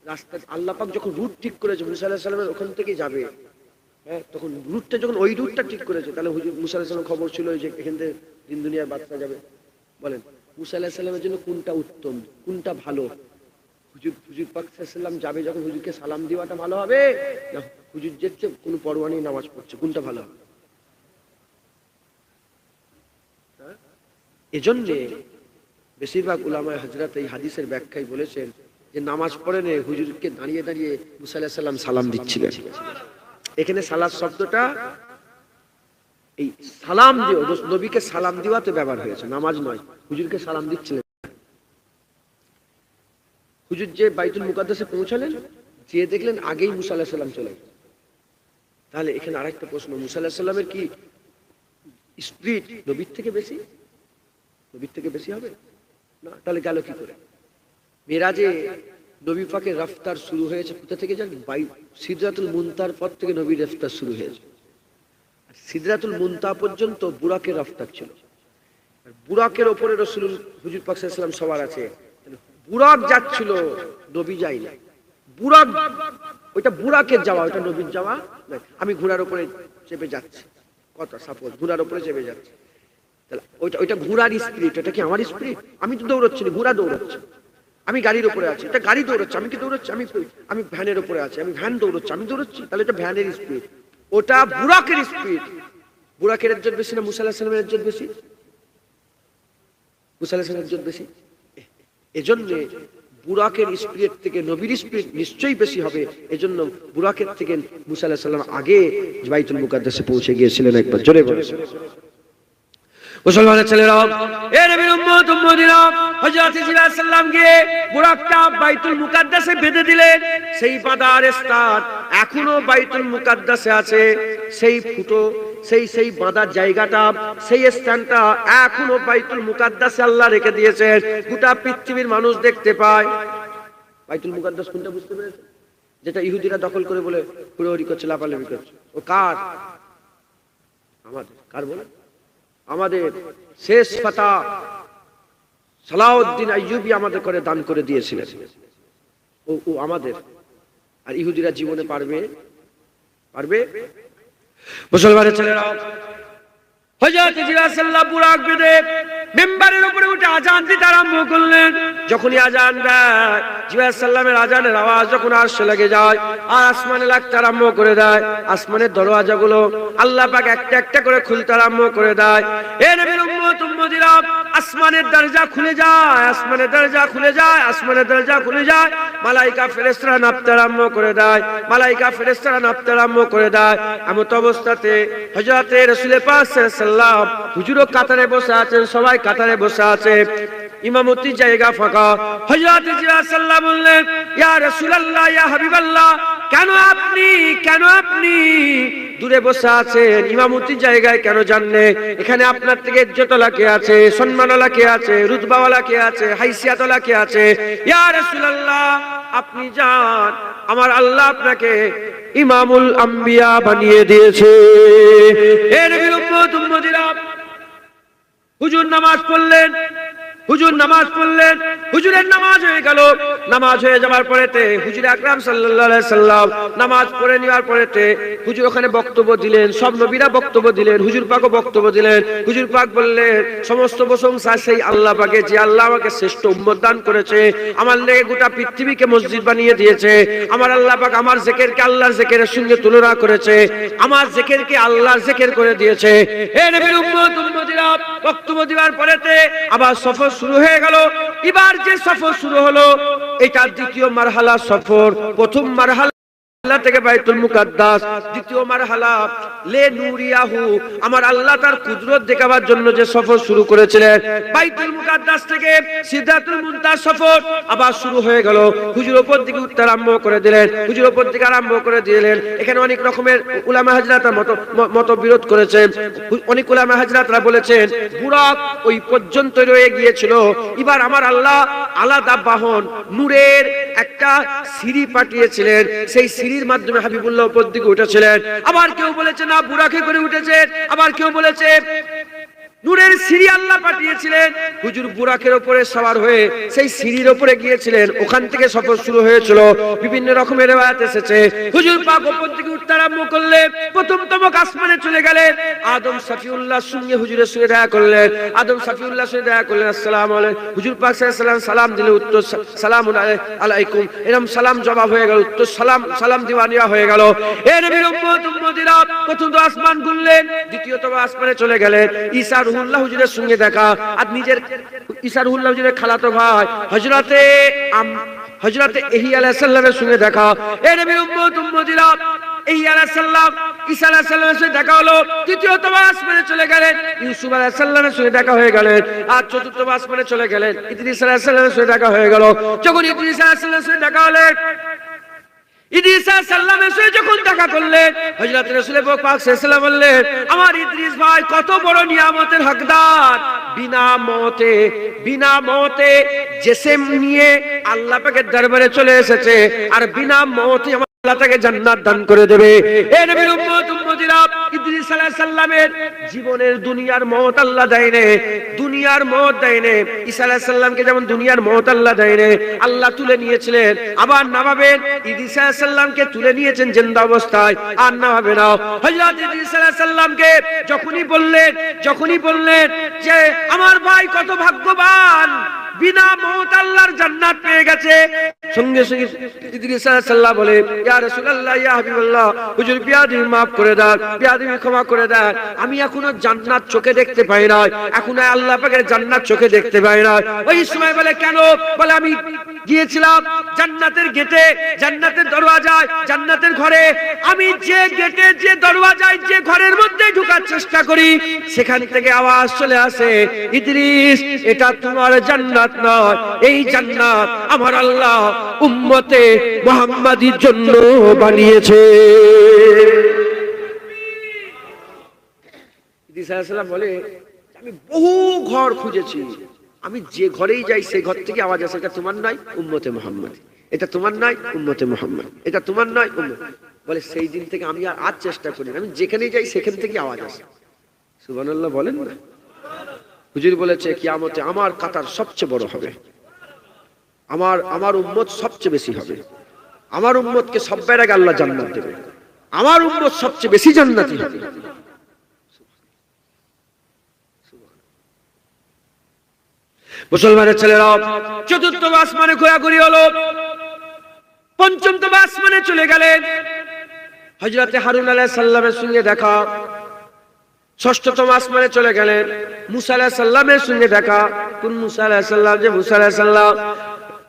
রাস্তা আল্লাহ পাক যখন রুট ঠিক করেছে মুসা আলাইহিস সালামের ওখান থেকে যাবে, হ্যাঁ, তখন রুটটা যখন ওই রুটটা ঠিক করেছে, তাহলে হুজুর মুসা আলাইহিস সালাম খবর ছিল যে এখান থেকে দিন দুনিয়ার বাচ্চা যাবে। বলেন মুসা আলাইহিস সালামের জন্য কোনটা উত্তম, কোনটা ভালো? হুজুর পাক সাল্লাল্লাহু আলাইহি ওয়াসাল্লাম যাবে যখন হুজুরকে সালাম দেওয়াটা ভালো হবে, না হুজুর যেতে কোনো পরোয়া নেই নামাজ পড়ছে, কোনটা ভালো হবে? এজন্যে বেশিরভাগ উলামায়ে হযরত এই হাদিসের ব্যাখ্যায় বলেছেন যে নামাজ পড়ে নে হুজুরকে দাঁড়িয়ে দাঁড়িয়ে মুসা আলাইহিস সালাম সালাম দিচ্ছিলেন। এখানে সালাত শব্দটা এই সালাম দিও, নবীকে সালাম দেওয়াতে ব্যবহার হয়েছে, নামাজ নয়। হুজুরকে সালাম দিচ্ছিলেন। হুজুর যে বাইতুল মুকাদ্দাসে পৌঁছালেন, যে দেখলেন আগেই মুসা আলাইহিস সালাম চলে গেলেন। তাহলে এখানে আরেকটা প্রশ্ন, মুসা আলাইহিস সালামের কি স্পিড নবীর থেকে বেশি? নবীর থেকে বেশি হবে না, তাহলে গেল কি করে? মেরাজে নবী পাকের রফতার শুরু হয়েছে কোথা থেকে জানেন? সিদরাতুল মুনতাহার পর থেকে নবীর রফতার শুরু হয়েছে। সিদরাতুল মুনতাহা পর্যন্ত বুরাকের রফতার ছিল। বুরাকের ওপরে রাসূল হুজুর পাক সাল্লাল্লাহু আলাইহি ওয়াসাল্লাম সবার আছে। বুরাক যাচ্ছিল, নবী যাই না। বুরাক ওইটা বুরাকের যাওয়া, ওইটা নবীর যাওয়া না। আমি ঘোড়ার উপরে চেপে যাচ্ছি, কথা সাপোজ ঘোড়ার উপরে চেপে যাচ্ছি, তাহলে ওইটা ঘোড়ার স্পিড, এটা কি আমার স্পিড? আমি তো দৌড়চ্ছি না, ঘোড়া দৌড়াচ্ছে। আমি গাড়ির উপরে আছি, এটা গাড়ি দৌড়াচ্ছে। আমি কি দৌড়াচ্ছি? আমি ভ্যানের উপরে আছি, আমি ভ্যান দৌড়াচ্ছি, আমি দৌড়াচ্ছি। তাহলে এটা ভ্যানের স্পিড, ওটা বুরাকের স্পিড। বুরাকের ইজ্জত বেশি না মুসা আলাইহিস সালামের ইজ্জত বেশি? মুসা আলাইহিস সালামের ইজ্জত বেশি। এজন্য বুরাকের স্পিড থেকে নবীর স্পিড নিশ্চয়ই বেশি হবে। এজন্য বুরাকের থেকে মুসা আলাইহিস সালাম আগে বাইতুল মুকাদ্দাসে পৌঁছে গিয়েছিলেন। একবার জোরে বলেন মুসলমানের ছেলেরা, এ নবীর উম্মত উম্মতিরা, হযরত জিবরাইল সাল্লাম গিয়ে বুরাকটা বাইতুল মুকাদ্দাসে বেঁধে দিলেন। সেই বাঁধার স্থান এখনো বাইতুল মুকাদ্দাসে আছে। সেই ফুটো, সেই বাঁধার জায়গাটা, সেই স্থানটা এখনো বাইতুল মুকাদ্দাসে আল্লাহ রেখে দিয়েছেন। গোটা পৃথিবীর মানুষ দেখতে পায়। বাইতুল মুকাদ্দাস কোনটা বুঝতে পেরেছেন? যেটা ইহুদিরা দখল করে বলে হুড়োহুড়ি করছে, লাফালাফি করছে, ও কার? আমাদের। কার বলে? আমাদের শেষ ফাতা সালাউদ্দিন আইয়ুবী আমাদের করে দান করে দিয়েছিলেন। ও আমাদের। আর ইহুদিরা জীবনে পারবে? মুসলমানের ছেলেরা, হযরত জিবরাইল সাল্লাল্লাহু বুরাক বেঁধে মিম্বারের উপরে উঠে আযান দিতে আরম্ভ করলেন। যখনই আযান দেয়, জিবরাইল সাল্লামের আযানের আওয়াজ যখন আরশে লেগে যায় আর আসমানে লাগতে আরম্ভ করে দেয়, আসমানের দরওয়াজাগুলো আল্লাহ পাক একটা একটা করে খুলতে আরম্ভ করে দেয়। এ নবীর উম্মত উম্মতিরা, আসমানের দরজা খুলে যায়, আসমানের দরজা খুলে যায়, আসমানের দরজা খুলে যায়। মালায়েকা ফেরেশতারা নামতে আরম্ভ করে দেয়, মালায়েকা ফেরেশতারা নামতে আরম্ভ করে দেয়। এমত অবস্থাতে হযরত রাসূল পাক সাল্লাল্লাহু আলাইহি ওয়াসাল্লাম হুজুরও কাতারে বসে আছেন, সবাই কাতারে বসে আছে, ইমামতির জায়গা ফাঁকা। হযরত জিবরাইল সাল্লাল্লাহু বললেন, ইয়া রাসূলুল্লাহ, ইয়া হাবিবাল্লাহ, কেন আপনি দূরে বসে আছেন? ইমামতির জায়গায় কেন যাননি? এখানে আপনার থেকে ইজ্জতওয়ালা কে আছে, সম্মানওয়ালা কে আছে, রুতবাওয়ালা কে আছে, হাইসিয়াতওয়ালা কে আছে? ইয়া রাসূলুল্লাহ, আপনি যান, আমার আল্লাহ আপনাকে ইমামুল আম্বিয়া বানিয়ে দিয়েছে। এ নবীর উম্মত উম্মতিরা, হুজুর নামাজ পড়লেন, হুজুরের নামাজ হয়ে গেল। নামাজ হয়ে যাওয়ার পরেতে হুজুর আকরাম সাল্লাল্লাহু আলাইহি সাল্লাম নামাজ পড়ে নেওয়ার পরেতে হুজুর ওখানে বক্তব্য দিলেন। সব নবীরা বক্তব্য দিলেন, হুজুর পাকও বক্তব্য দিলেন। হুজুর পাক বললেন, সমস্ত প্রশংসা সেই আল্লাহ পাকে, যে আল্লাহ আমাকে শ্রেষ্ঠ উম্মত দান করেছে, আমার লেগে গোটা পৃথিবীকে মসজিদ বানিয়ে দিয়েছে। আমার আল্লাহ পাক আমার জিকিরকে আল্লাহর জিকিরের সঙ্গে তুলনা করেছে, আমার জিকিরকে আল্লাহর জিকির করে দিয়েছে। হে নবীর উম্মত উম্মতিরা, বক্তব্য দেওয়ার পরেতে আবার সফর শুরু হয়ে গেল। এবার যে সফর শুরু হলো, এটা দ্বিতীয় মারহালা সফর। প্রথম মারহালা থেকে বাইতুল মুকাদ্দাস, দ্বিতীয় মারহালা লে নুরিয়াহু, আমার আল্লাহ তার কুদরত দেখাবার জন্য যে সফর শুরু করেছিলেন, বাইতুল মুকাদ্দাস থেকে সিদরাতুল মুনতাহা সফর আবার শুরু হয়ে গেল। হুজুর উপর দিকে উঠতে আরম্ভ করে দিলেন, হুজুর উপর দিকে আরম্ভ করে দিলেন। এখানে অনেক রকমের উলামা হাজরাতরা মত বিরোধ করেছেন। অনেক উলামা হাজরাতরা বলেছেন বুরাক ওই পর্যন্ত রয়ে গিয়েছিল, এবার আমার আল্লাহ আলাদা বাহন নূরের একটা সিঁড়ি পাঠিয়েছিলেন, সেই সিঁড়ির মাধ্যমে হাবিবুল্লাহ উপর দিকে উঠেছিলেন। আবার কেউ বলেছে না বুরাকে করে উঠেছেন, আবার কেউ বলেছে নূরের সিঁড়ি আল্লাহ পাঠিয়েছিলেন। হুজুর বুরাকের উপরে সওয়ার হয়ে সেই সিঁড়ির উপরে গিয়েছিলেন, ওখান থেকে সফর শুরু হয়েছিল। বিভিন্ন রকমের রিওয়ায়াত এসেছে। হুজুর পাক উপর থেকে উঠতে আরম্ভ করলেন, প্রথমতম আসমানে চলে গেলেন। আদম শফিউল্লাহর সঙ্গে হুজুরের সঙ্গে দেখা করলেন। আদম শফিউল্লাহর সঙ্গে দেখা করলেন, আসসালামু আলাইকুম। হুজুর পাক সাল্লাল্লাহু আলাইহি ওয়াসাল্লাম সালাম দিলে উত্তর সালামুন আলাইকুম, এরকম সালাম জবাব হয়ে গেল, উত্তর সালাম দেওয়া হয়ে গেল। এ নবীর উম্মতিরা প্রথম তো আসমান ঘুরলেন, দ্বিতীয়তম আসমানে চলে গেলেন। ঈসা রুহুল্লাহ হুজুরের সঙ্গে দেখা, আর নিজের ঈসা রুহুল্লাহ হুজুরের খালাতো ভাই হযরতে ইহি আলাইহিস সালামের সঙ্গে দেখা। এ নবীর উম্মতিরা ইহি আলাইহিস সালাম ঈসা আলাইহিস সালামের সঙ্গে দেখা হলো। তৃতীয়তম আসমানে চলে গেলেন, ইউসুফ আলাইহিস সালামের সঙ্গে দেখা হয়ে গেলেন। আর চতুর্থম আসমানে চলে গেলেন, ইদ্রিস আলাইহিস সালামের সঙ্গে দেখা হয়ে গেল। যখন ইদ্রিস আলাইহিস সালামের সঙ্গে দেখা হলেন, ইদ্রিস আলাইহিস সালামের সঙ্গে যখন দেখা করলেন, হযরত রাসূল পাক সাল্লাল্লাহু আলাইহি ওয়াসাল্লাম বললেন, আমার ইদ্রিস ভাই কত বড় নিয়ামতের হকদার, বিনা মওতে জিসম নিয়ে আল্লাহ পাকের দরবারে চলে এসেছে, আর বিনা মওতে আল্লাহ তাকে জান্নাত দান করে দেবে। এ নবীর উম্মতিরা, ইদ্রিস আলাইহিস সালামের জীবনের দুনিয়ার মওত আল্লাহ দেয়নি, দুনিয়ার মওত দেয়নি। ঈসা আলাইহিস সালামকে যেমন দুনিয়ার মওত আল্লাহ দেয়নি, আল্লাহ তুলে নিয়েছিলেন। আবার না ভাবেন ইদ্রিস আলাইহিস সালামকে তুলে নিয়েছেন জিন্দা অবস্থায়, আর না ভাবেন না হযরত ইদ্রিস আলাইহিস সালামকে যখনই বললেন যে আমার ভাই কত ভাগ্যবান, বিনা মওত আল্লাহর জান্নাত পেয়ে গেছে, সঙ্গে সঙ্গে ইদ্রিস আলাইহিস সালাম বলে, ইয়া রাসূলুল্লাহ, ইয়া হাবিবাল্লাহ, হুজুর বিয়াদবি মাফ করে দেন, বিয়াদবি ক্ষমা করে দেন, আমি এখনো জান্নাত চোখে দেখতে পাই না, এখনো আল্লাহ পাকের জান্নাত চোখে দেখতে পাই না। ওই সময় বলে কেন? বলে আমি গিয়েছিলাম জান্নাতের গেটে, জান্নাতের দরওয়াজায়, জান্নাতের ঘরে, আমি যে গেটে, যে দরওয়াজায়, যে ঘরের মধ্যে ঢোকার চেষ্টা করি, সেখান থেকে আওয়াজ চলে আসে, ইদ্রিস এটা তোমার জান্নাত নয়, এই জান্নাত আমার আল্লাহ উম্মতে মুহাম্মাদির জন্য বানিয়েছে। ইদ্রিস আলাইহিস সালাম বলে, আমি বহু ঘর খুঁজেছি, আমি যে ঘরেই যাই সেই ঘর থেকে আওয়াজ আসে, এটা তোমার নয় উম্মতে মুহাম্মাদ, এটা তোমার নয় উম্মতে মুহাম্মাদ, এটা তোমার নয় উম্মত। বলে সেই দিন থেকে আমি আর চেষ্টা করি না, আমি যেখানেই যাই সেখান থেকে আওয়াজ আসে। সুবহানাল্লাহ বলেন না? হুজুর বলেছে কিয়ামতে আমার কাতার সবচেয়ে বড় হবে, আমার উম্মত সবচেয়ে বেশি হবে, আমার উম্মতকে সবার আগে আল্লাহ জান্নাত দেবে, আমার উম্মত সবচেয়ে বেশি জান্নাতি হবে। মুসলমানের ছেলেরা চতুর্থ আসমানে ঘোরাঘুরি হলো, পঞ্চমতম আসমানে চলে গেলেন, হযরতে হারুন আলাইহিস সালামের সঙ্গে দেখা। ষষ্ঠতম আসমানে চলে গেলেন, মুসা আলাইহিস সালামের সঙ্গে দেখা। কোন মুসা আলাইহিস সালাম? যে মুসা আলাইহিস সালাম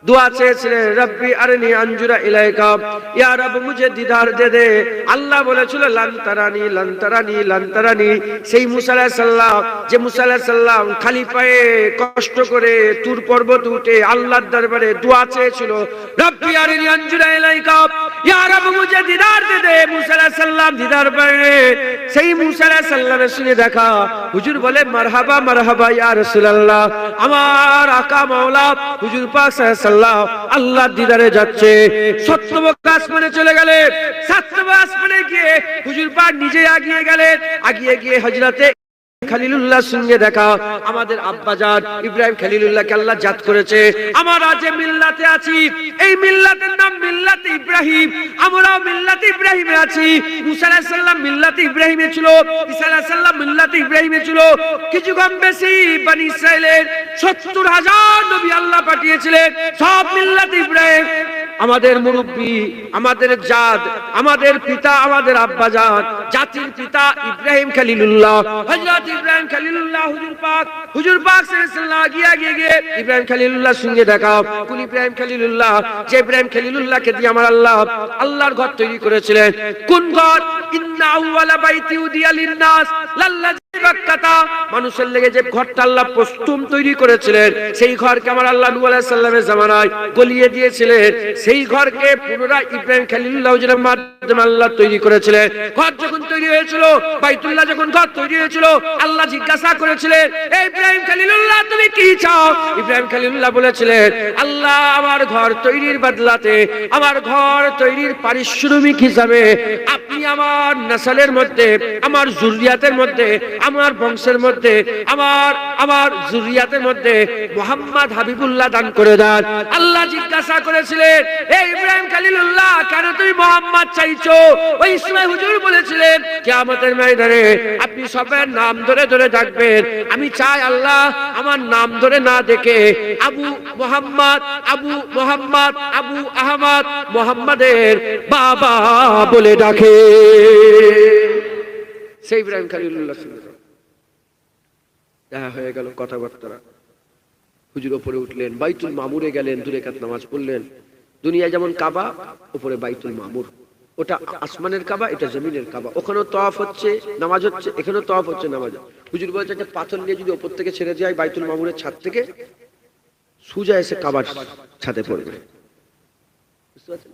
दुआ চেয়েছিলেন রব্বি আরনি আনজুরা ইলাইকা, ইয়া রব মুঝে দিদার দে দে। আল্লাহ বলেছিল লান তারানি লান তারানি লান তারানি। সেই মুসা আলাইহিস সালাম, যে মুসা আলাইহিস সালাম খালি পায়ে কষ্ট করে তুর পর্বত উঠে আল্লাহর দরবারে দোয়া চেয়েছিল রব্বি আরনি আনজুরা ইলাইকা, ইয়া রব মুঝে দিদার দে দে। মুসা আলাইহিস সালাম দিদার পায়ে, সেই মুসা আলাইহিস সালামের সঙ্গে দেখা। হুজুর বলে মারহাবা মারহাবা ইয়া রাসূলুল্লাহ, আমার আকা মাওলা হুজুর পাক সাল্লাল্লাহু আল্লাহ দিদারে যাচ্ছে। সপ্তম আসমানে চলে গেলে, সাতম আসমানে গিয়ে হুজুর পাক নিজে আগিয়ে গেলেন, আগিয়ে গিয়ে হযরতে খলিলুল্লাহর সঙ্গে দেখা। আমাদের আব্বাজান ইব্রাহিম খলিলুল্লাহকে আল্লাহ জাত করেছে। আমরা যে মিল্লাতে আছি, এই মিল্লাতের নাম মিল্লাতে ইব্রাহিম, আমরাও মিল্লাতে ইব্রাহিমে আছি। মুসা আলাইহিস সালাম মিল্লাতে ইব্রাহিমে ছিল, ঈসা আলাইহিস সালাম মিল্লাতে ইব্রাহিমে ছিল। কিছু কম বেশি বনি ইসরাইলের ৭০,০০০ নবী আল্লাহ পাঠিয়েছিলেন, সব মিল্লাতে ইব্রাহিম। আমাদের মুরব্বি, আমাদের জাদ, আমাদের পিতা, আমাদের আব্বাজান জাতির পিতা ইব্রাহিম খলিলুল্লাহ, হযরত ইব্রাহিম খলিলুল্লাহ হুজুর পাক সাল্লাল্লাহু আলাইহি গিয়ে ইব্রাহিম খলিলুল্লাহর সঙ্গে দেখা। কোন ইব্রাহিম খলিলুল্লাহ? যে ইব্রাহিম খলিলুল্লাহকে দিয়ে আমার আল্লাহর ঘর তৈরি করেছিলেন। কোন ঘর? ইন্না আউওয়ালা বাইতি উদিয়া লিন-নাস লাল্লাযী বাক্কাতা, মানুষের লেগে যে ঘরটা আল্লাহ প্রথম তৈরি করেছিলেন, সেই ঘরকে আমার আল্লাহ নূহ আলাইহিস সালামের জামানায় গলিয়ে দিয়েছিলেন। সেই ঘরকে পুনরায় ইব্রাহিম খলিলুল্লাহ এর মাধ্যমে আল্লাহ তৈরি করেছিলেন। ঘর যখন তৈরি হয়েছিল, বাইতুল্লাহ যখন ঘর তৈরি হয়েছিল, আল্লাহ জিজ্ঞাসা করেছিলেন, এই ইব্রাহিম খলিলুল্লাহ তুমি কি চাও? ইব্রাহিম খলিলুল্লাহ বলেছিলেন, আল্লাহ আমার ঘর তৈরির বদলাতে, আমার ঘর তৈরির পারিশ্রমিক হিসাবে আপনি আমার নসলের মধ্যে, আমার যুররিয়াতের মধ্যে, আমার বংশের মধ্যে, আমার যুররিয়াতের মধ্যে মুহাম্মদ হাবিবুল্লাহ দান করে দেন। আল্লাহ জিজ্ঞাসা করেছিলেন, এই ইব্রাহিম খলিলুল্লাহ কেন তুমি মুহাম্মদ চাইছো? ওই সময় হুজুর বলেছিলেন, কিয়ামতের ময়দানে আপনি সবার নাম ধরে ধরে ডাকবেন। আমি চাই আল্লাহ আমার নাম ধরে না ডেকে আবু মুহাম্মদ, আবু মুহাম্মদ, আবু আহমদ, মুহাম্মাদের বাবা বলে ডাকে। সেই ইব্রাহিম খলিলুল্লাহ দেখা হয়ে গেল, কথাবার্তা। হুজুর উপরে উঠলেন, বাইতুল মামুরে গেলেন, 2 রাকাত নামাজ পড়লেন। দুনিয়া যেমন কাবা, উপরে বাইতুল মামুর, ওটা আসমানের কাবা, এটা জমিনের কাবা। ওখানেও তওয়াফ হচ্ছে, নামাজ হচ্ছে, এখানেও তওয়াফ হচ্ছে, নামাজ। হুজুর বলছে একটা পাথর নিয়ে যদি উপর থেকে ছেড়ে যায় বাইতুল মামুরের ছাদ থেকে, সোজা এসে কাবার ছাদে পড়বে। বুঝতে পারছেন?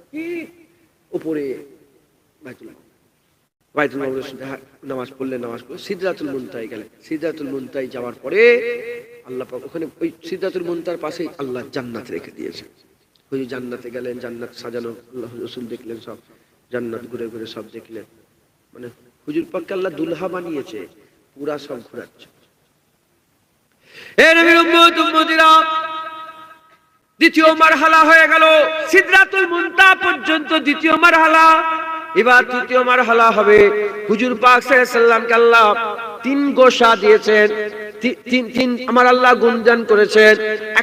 উপরে বাইতুল মামুরের নামাজ পড়লে, নামাজ পড়ে সিদরাতুল মুনতাহে গেলেন। সিদরাতুল মুনতাহে যাওয়ার পরে আল্লাহ পাক ওখানে, ওই সিদরাতুল মুনতাহার পাশেই আল্লাহ জান্নাত রেখে দিয়েছে। হুজুর জান্নাতে গেলেন, জান্নাত সাজানো, আল্লাহ রাসূল দেখলেন, সব জান্নাত ঘুরে ঘুরে সব দেখলেন। মানে হুজুর পাককে আল্লাহ দুলহা বানিয়েছে, পুরা সব ঘোরাচ্ছে। এ নবীর উম্মত উম্মতিরা, দ্বিতীয় মারহালা হয়ে গেল, সিদরাতুল মুনতাহা পর্যন্ত দ্বিতীয় মারহালা। এবার তৃতীয় মারহালা হবে। হুজুর পাক সাল্লাল্লাহু আলাইহি সাল্লামকে আল্লাহ 3 গোশা দিয়েছেন, তিন আমার আল্লাহ গুণগান করেছেন।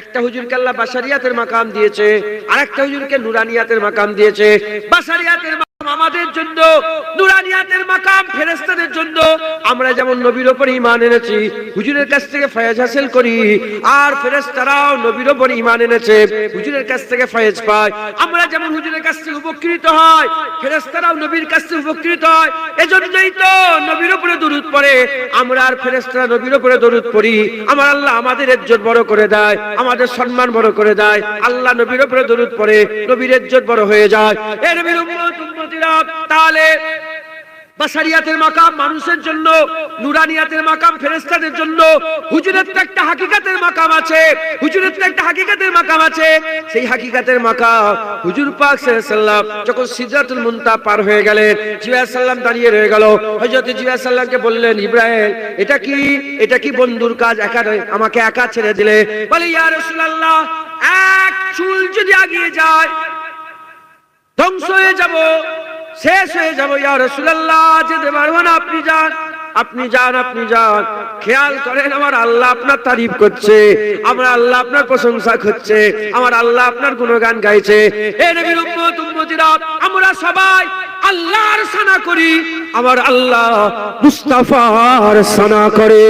একটা হুজুরকে আল্লাহ বাশারিয়াতের মাকাম দিয়েছে, আর একটা হুজুরকে নুরানিয়াতের মাকাম দিয়েছে। বাশারিয়াতের মাকাম আমাদের জন্য, নুরানিয়াতের মাকাম ফেরেশতাদের জন্য। আমরা যেমন নবীর উপর ঈমান এনেছি, হুজুরের কাছ থেকে ফয়েজ হাসিল করি, আর ফেরেশতারাও নবীর উপর ঈমান এনেছে, হুজুরের কাছ থেকে ফয়েজ পায়। আমরা যেমন হুজুরের কাছ থেকে উপকৃত হয়, ফেরেশতারাও নবীর কাছ থেকে উপকৃত হয়। এজন্যই তো নবীর উপরে দরুদ পড়ে আমরা, আর ফেরেশতারা নবীর উপরে দরুদ পড়ি। আমার আল্লাহ আমাদের ইজ্জত বড় করে দেয়, আমাদের সম্মান বড় করে দেয়। আল্লাহ নবীর উপরে দরুদ পড়ে, নবীর ইজ্জত বড় হয়ে যায়। এ নবীর উম্মত উম্মতিরা, তাহলে বাশারিয়াতের মাকাম মানুষের জন্য, নুরানিয়াতের মাকাম ফেরেশতাদের জন্য। হুজুরের তো একটা হাকিকাতের মাকাম আছে, হুজুরের তো একটা হাকিকাতের মাকাম আছে। সেই হাকিকাতের মাকাম হুজুর পাক সাল্লাল্লাহু আলাইহি সাল্লাম যখন সিদরাতুল মুনতাহা পার হয়ে গেলেন, জিবরাইল সাল্লাম দাঁড়িয়ে রয়ে গেল। হযরত জিবরাইল সাল্লামকে বললেন, ইব্রাহিম এটা কি বন্ধুর কাজ? একা আমাকে একা ছেড়ে দিলে? বলে, ইয়া রাসূলুল্লাহ, এক চুল যদি আগিয়ে যায় ধ্বংস হয়ে যাব, শেষ হয়ে যাব। ইয়া রাসূলুল্লাহ, যেতে পারবো না, আপনি যান, আপনি যান, আপনি যান। খেয়াল করেন, আমার আল্লাহ আপনার তারিফ করছে, আমার আল্লাহ আপনার প্রশংসা করছে, আমার আল্লাহ আপনার গুণগান গাইছে। হে নবীর উম্মত উম্মতিরা, আমরা সবাই আল্লাহর সানা করি, আমার আল্লাহ মুস্তাফার সানা করে।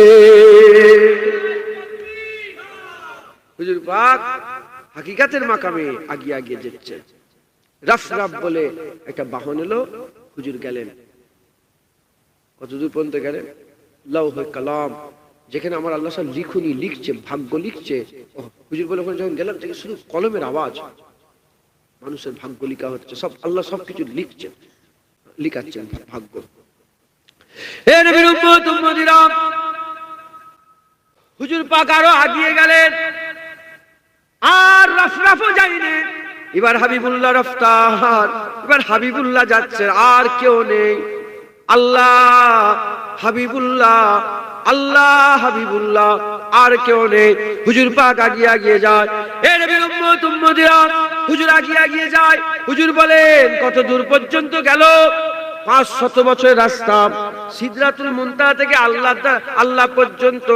হুজুর পাক হাকিকাতের মাকামে আগিয়ে আগিয়ে যাচ্ছে। রাফরাফ বলে একটা বাহন এলো, হুজুর গেলেন। কতদূর পর্যন্ত গেলেন? লাউহে কালাম, যেখানে আমার আল্লাহ সব লিখুনি লিখছে, ভাগ্য লিখছে। হুজুর বলে ওখানে যখন গেলাম, দেখি শুধু কলমের আওয়াজ, মানুষের ভাগ্য লিখা হচ্ছে, সব আল্লাহ সবকিছু লিখছেন, লিখাচ্ছেন ভাগ্য। হে নবীর উম্মত উম্মতিরা, হুজুর পাক আরো আগিয়ে গেলেন, আর রাফরাফও যায়নি। এবার হাবিবুল্লাহ রফতার, এবার হাবিবুল্লাহ যাচ্ছে, আর কেউ নেই। আল্লাহ হাবিবুল্লাহ, আল্লাহ হাবিবুল্লাহ, আর কেউ নেই। হুজুর পাক আগিয়ে আগিয়ে যায়। এ নবীর উম্মত উম্মতিরা, হুজুর আগিয়ে আগিয়ে যায়। হুজুর বলেন, কত দূর পর্যন্ত গেল? 500 বছরের রাস্তা। সিদরাতুল মুনতাহা থেকে আল্লাহ পর্যন্ত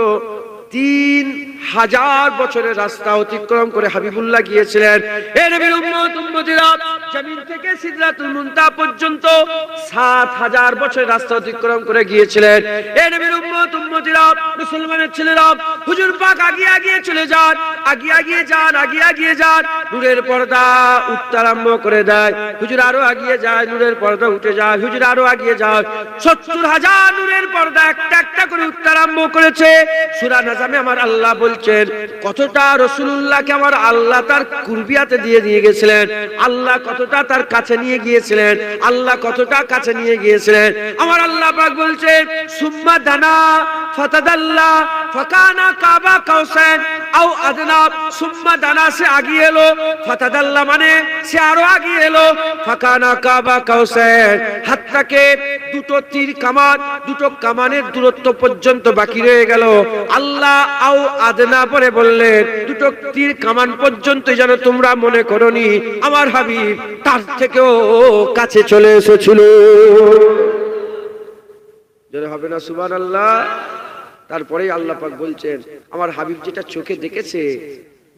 3 3000 বছরের রাস্তা অতিক্রম করে হাবিবুল্লাহ গিয়েছিলেন। এ নবীর উম্মত উম্মতিরা, জমিন থেকে সিদরাতুল মুনতাহা পর্যন্ত 7000 বছরের রাস্তা অতিক্রম করে গিয়েছিলেন। এ নবীর উম্মত উম্মতিরা, মুসলমানের ছেলেরা, হুজুর পাক আগিয়ে চলে যান, আগিয়ে যান। নূরের পর্দা উঠতে আরম্ভ করে দেয়। হুজুর আরো আগিয়ে যায়, নূরের পর্দা উঠে যায়। হুজুর আরো আগিয়ে যায়। 70,000 নূরের পর্দা একটা একটা করে উঠতে আরম্ভ করেছে। সূরা নাজমে আমার আল্লাহ বলছেন, কতটা রাসূলুল্লাহকে আমার আল্লাহ তার কুরবিয়াতে দিয়ে গেছিলেন, আল্লাহ কতটা তার কাছে নিয়ে গিয়েছিলেন, আল্লাহ কতটা কাছে নিয়ে গিয়েছিলেন। আমার আল্লাহ পাক বলছেন, সুম্মা দানা ফাতাদাল্লা ফাকানা কাবা কাউসান আও আদনা। সুম্মা দানা, সে আগিয়ে এলো, ফাতাদাল্লা মানে সে আরো আগিয়ে এলো, ফাকানা কাবা কাউসান, হাতটাকে দুটো তীর কামান, দুটো কামানের দূরত্ব পর্যন্ত বাকি রয়ে গেল। আল্লাহ আও আদনা পরে বললেন, দুটো তীর কামান পর্যন্ত যেন তোমরা মনে করনি আমার হাবিব তার থেকেও কাছে চলে এসেছিল। জোরে হবে না সুবহানাল্লাহ? তারপরেই আল্লাহ পাক বলছেন, আমার হাবিব যেটা চোখে দেখেছে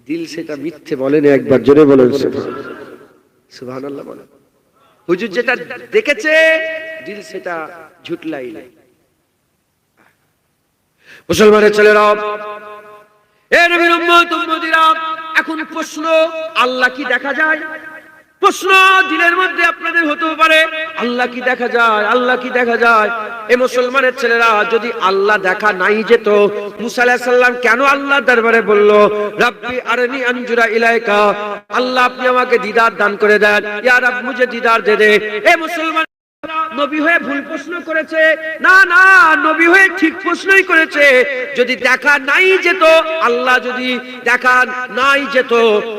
দিল সেটা মিথ্যে বলেনি। একবার জোরে বলেন সুবহানাল্লাহ বলেন। হুজুর যেটা দেখেছে দিল সেটা ঝুটলাই নাই। মুসলমানের ছেলেরা, এ নবীর উম্মত উম্মতিরা, এখন প্রশ্ন, আল্লাহ কি দেখা যায়? প্রশ্ন দিলের মধ্যে আপনাদের হতে পারে, আল্লাহ কি দেখা যায়? আল্লাহ কি দেখা যায়? এ মুসলমানের ছেলেরা, যদি আল্লাহ দেখা নাই যেত, মুসা আলাইহিস সালাম কেন আল্লাহর দরবারে বলল, রাব্বি আরনি আনজুরা ইলাইকা, আল্লাহ আপনি আমাকে দিদার দান করে দেন, ইয়া রাব মুঝে দিদার দে দে। এ মুসলমান নবী হয়ে ভুল প্রশ্ন করেছে? না, নবী হয়ে ঠিক প্রশ্নই করেছে। যদি দেখা নাই যেত, আল্লাহ যদি দেখা নাই যেত,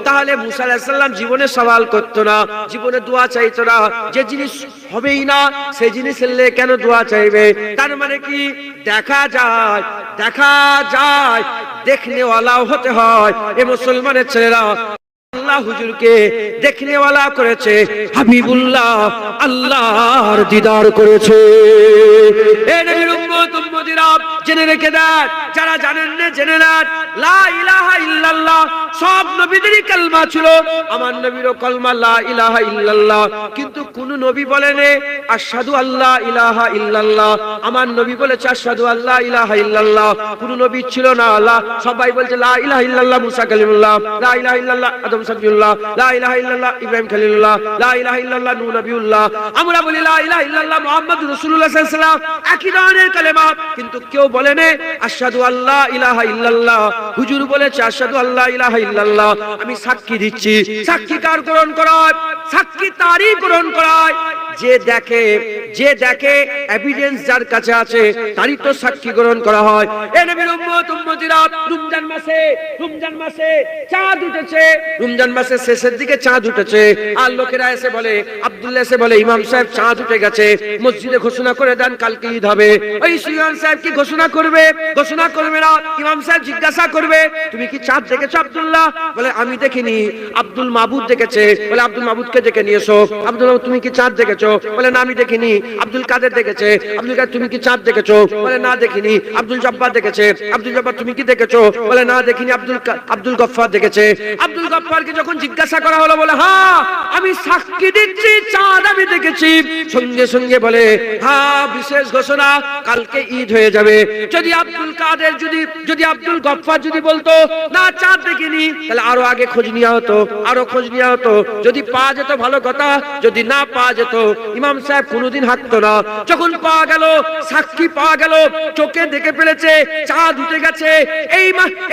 তাহলে মুসা আলাইহিস সালাম জীবনে সওয়াল করতো না, জীবনে দোয়া চাইতো না। যে জিনিস হবেই না সেই জিনিসের লে কেন দোয়া চাইবে? তার মানে কি দেখা যায়, দেখনেওয়ালাও হতে হয়। এ মুসলমানের ছেলেরা, আল্লাহ হুজুরকে দেখনেওয়ালা করেছে, হাবিবুল্লাহ আল্লাহর দিদার করেছে। এ নবীর উম্মত উম্মতিরা, জেনে রেখে দেন, যারা জানেন না জেনে নেন, লা ইলাহা ইল্লাল্লাহ সব নবীদেরই কালমা ছিল, আমার নবীরও কালমা লা ইলাহা ইল্লাল্লাহ। কিন্তু কোন নবী বলেনি আশহাদু আল্লা ইলাহা ইল্লাল্লাহ, আমার নবী বলেছে আশহাদু আল্লা ইলাহা ইল্লাল্লাহ। কোন নবী ছিল না, সবাই বলছে লা ইলাহা ইল্লাল্লাহ মুসা কালিমুল্লাহ, লা ইলাহা ইল্লাল্লাহ আদম সাফিউল্লাহ, লা ইলাহা ইল্লাল্লাহ ইব্রাহিম খলিলুল্লাহ, লা ইলাহা ইল্লাল্লাহ নূহ নবিউল্লাহ। আমরা বলি লা ইলাহা ইল্লাল্লাহ মুহাম্মাদুর রাসূলুল্লাহ সাল্লাল্লাহু আলাইহি ওয়াসাল্লাম, একই ধরনের কালেমা, কিন্তু কেউ বলেনি আশহাদু আল্লা ইলাহা ইল্লাল্লাহ। হুজুর বলেছে আশহাদু আল্লা ইলাহা ইল্লাল্লাহ। আমি সাক্ষী দিচ্ছি, সাক্ষী কার গ্রহণ করায়? সাক্ষী তারই গ্রহণ করায় যে দেখে এভিডেন্স যার কাছে আছে তারই তো সাক্ষী গ্রহণ করা হয়। এ নবীর উম্মত উম্মতিরা, রমজান মাসে চাঁদ উঠেছে, রমজান মাসের শেষের দিকে চাঁদ উঠেছে, আর লোকেরা এসে বলে, আব্দুল্লাহ এসে বলে, ইমাম সাহেব চাঁদ উঠে গেছে, মসজিদে ঘোষণা করে দেন কালকে ঈদ হবে। ওই ইমাম সাহেব কি ঘোষণা করবে? ঘোষণা করবে না। ইমাম সাহেব জিজ্ঞাসা করবে, তুমি কি চাঁদ দেখেছো আব্দুল্লাহ? বলে আমি দেখিনি। আব্দুল মাবুদ দেখেছে, বলে আব্দুল মাবুদকে ডেকে নিয়ে এসো। আব্দুল মাবুদ তুমি কি চাঁদ দেখেছো? বলে না আমি দেখিনি। আব্দুল কাদের দেখেছে। আব্দুল কাদের তুমি কি চাঁদ দেখেছো? বলে না দেখিনি। আব্দুল জব্বার দেখেছে। আব্দুল জব্বার তুমি কি দেখেছো? বলে না দেখিনি। আব্দুল গফফার দেখেছে। আব্দুল গফফারকে যখন জিজ্ঞাসা করা হলো, বলে হ্যাঁ আমি সাক্ষী দিচ্ছি চাঁদ আমি দেখেছি। সঙ্গে সঙ্গে বলে হ্যাঁ বিশেষ ঘোষণা, কালকে ঈদ হয়ে যাবে। যদি আব্দুল কাদের যদি আব্দুল গফফার যদি বলতো না চাঁদ দেখিনি, তাহলে আরো আগে খোঁজ নেওয়া হতো, আরো খোঁজ নেওয়া হতো। যদি পাওয়া যেত ভালো কথা, যদি না পাওয়া যেত ইমাম সাহেব কোনোদিন হাঁটতো না। যখন পাওয়া গেল, সাক্ষী পাওয়া গেল, চোখে দেখে ফেলেছে চাঁদ উঠে গেছে,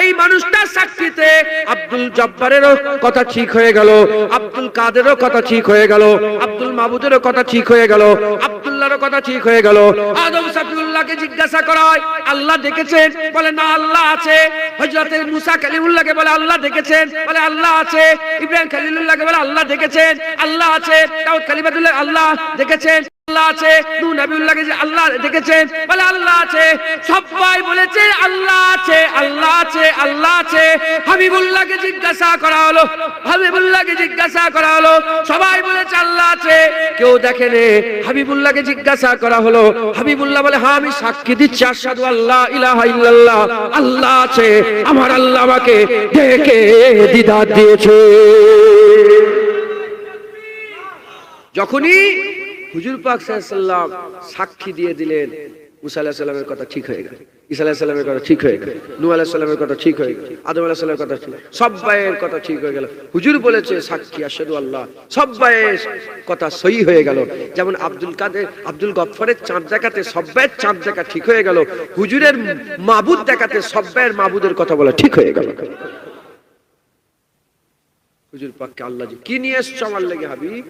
এই মানুষটার সাক্ষীতে আব্দুল জব্বারেরও কথা ঠিক হয়ে গেল, আব্দুল কাদেরও কথা ঠিক হয়ে গেল, আব্দুল মাবুদেরও কথা ঠিক হয়ে গেল, আব্দুল্লাহর কথা ঠিক হয়ে গেল। আদম সাফিউল্লাহকে জিজ্ঞাসা করা হয় আল্লাহ দেখেছেন? বলে না আল্লাহ আছে। হযরত মুসা কালিমুল্লাহকে বলে আল্লাহ দেখেছেন? বলে আল্লাহ আছে। ইব্রাহিম খলিলুল্লাহকে বলে আল্লাহ দেখেছেন? আল্লাহ আছে। দাউদ কালিমাতুল্লাহ আল্লাহ দেখেছেন? আল্লাহ আছে, নূহ নবিউল্লাহকে যে আল্লাহ দেখেছেন, বলে আল্লাহ আছে। সবাই বলেছে আল্লাহ আছে, আল্লাহ আছে, আল্লাহ আছে। হাবিবুল্লাহকে জিজ্ঞাসা করা হলো, হাবিবুল্লাহকে জিজ্ঞাসা করা হলো, সবাই বলেছে আল্লাহ আছে, কেউ দেখেনি। হাবিবুল্লাহকে জিজ্ঞাসা করা হলো, হাবিবুল্লাহ বলে হ্যাঁ আমি সাক্ষী দিচ্ছি, আশহাদু আল্লা ইলাহা ইল্লাল্লাহ, আল্লাহ আছে, আমার আল্লাহ আমাকে দেখে দিদার দিয়েছে। যখনই হুজুর পাক সাল্লাল্লাহু আলাইহি ওয়াসাল্লাম সাক্ষী দিয়ে দিলেন, মুসা আলাইহিস সালামের কথা ঠিক হয়ে গেল, ঈসা আলাইহিস সালামের কথা ঠিক হয়ে গেল, নূহ আলাইহিস সালামের কথা ঠিক হয়ে গেল, আদম আলাইহিস সালামের কথা ঠিক, সবাইয়ের কথা ঠিক হয়ে গেল। হুজুর বলেছে সাক্ষী আশহাদু আল্লাহ, সবাইয়ের কথা সহি হয়ে গেল। যেমন আব্দুল গফফারের চাঁদ দেখাতে সবাইয়ের চাঁদ দেখা ঠিক হয়ে গেল, হুজুরের মাবুদ দেখাতে সবাইয়ের মাবুদের কথা বলা ঠিক হয়ে গেল। হুজুর পাককে আল্লাহ জি কি নিয়ে এসছো আমার লেগে হাবিব?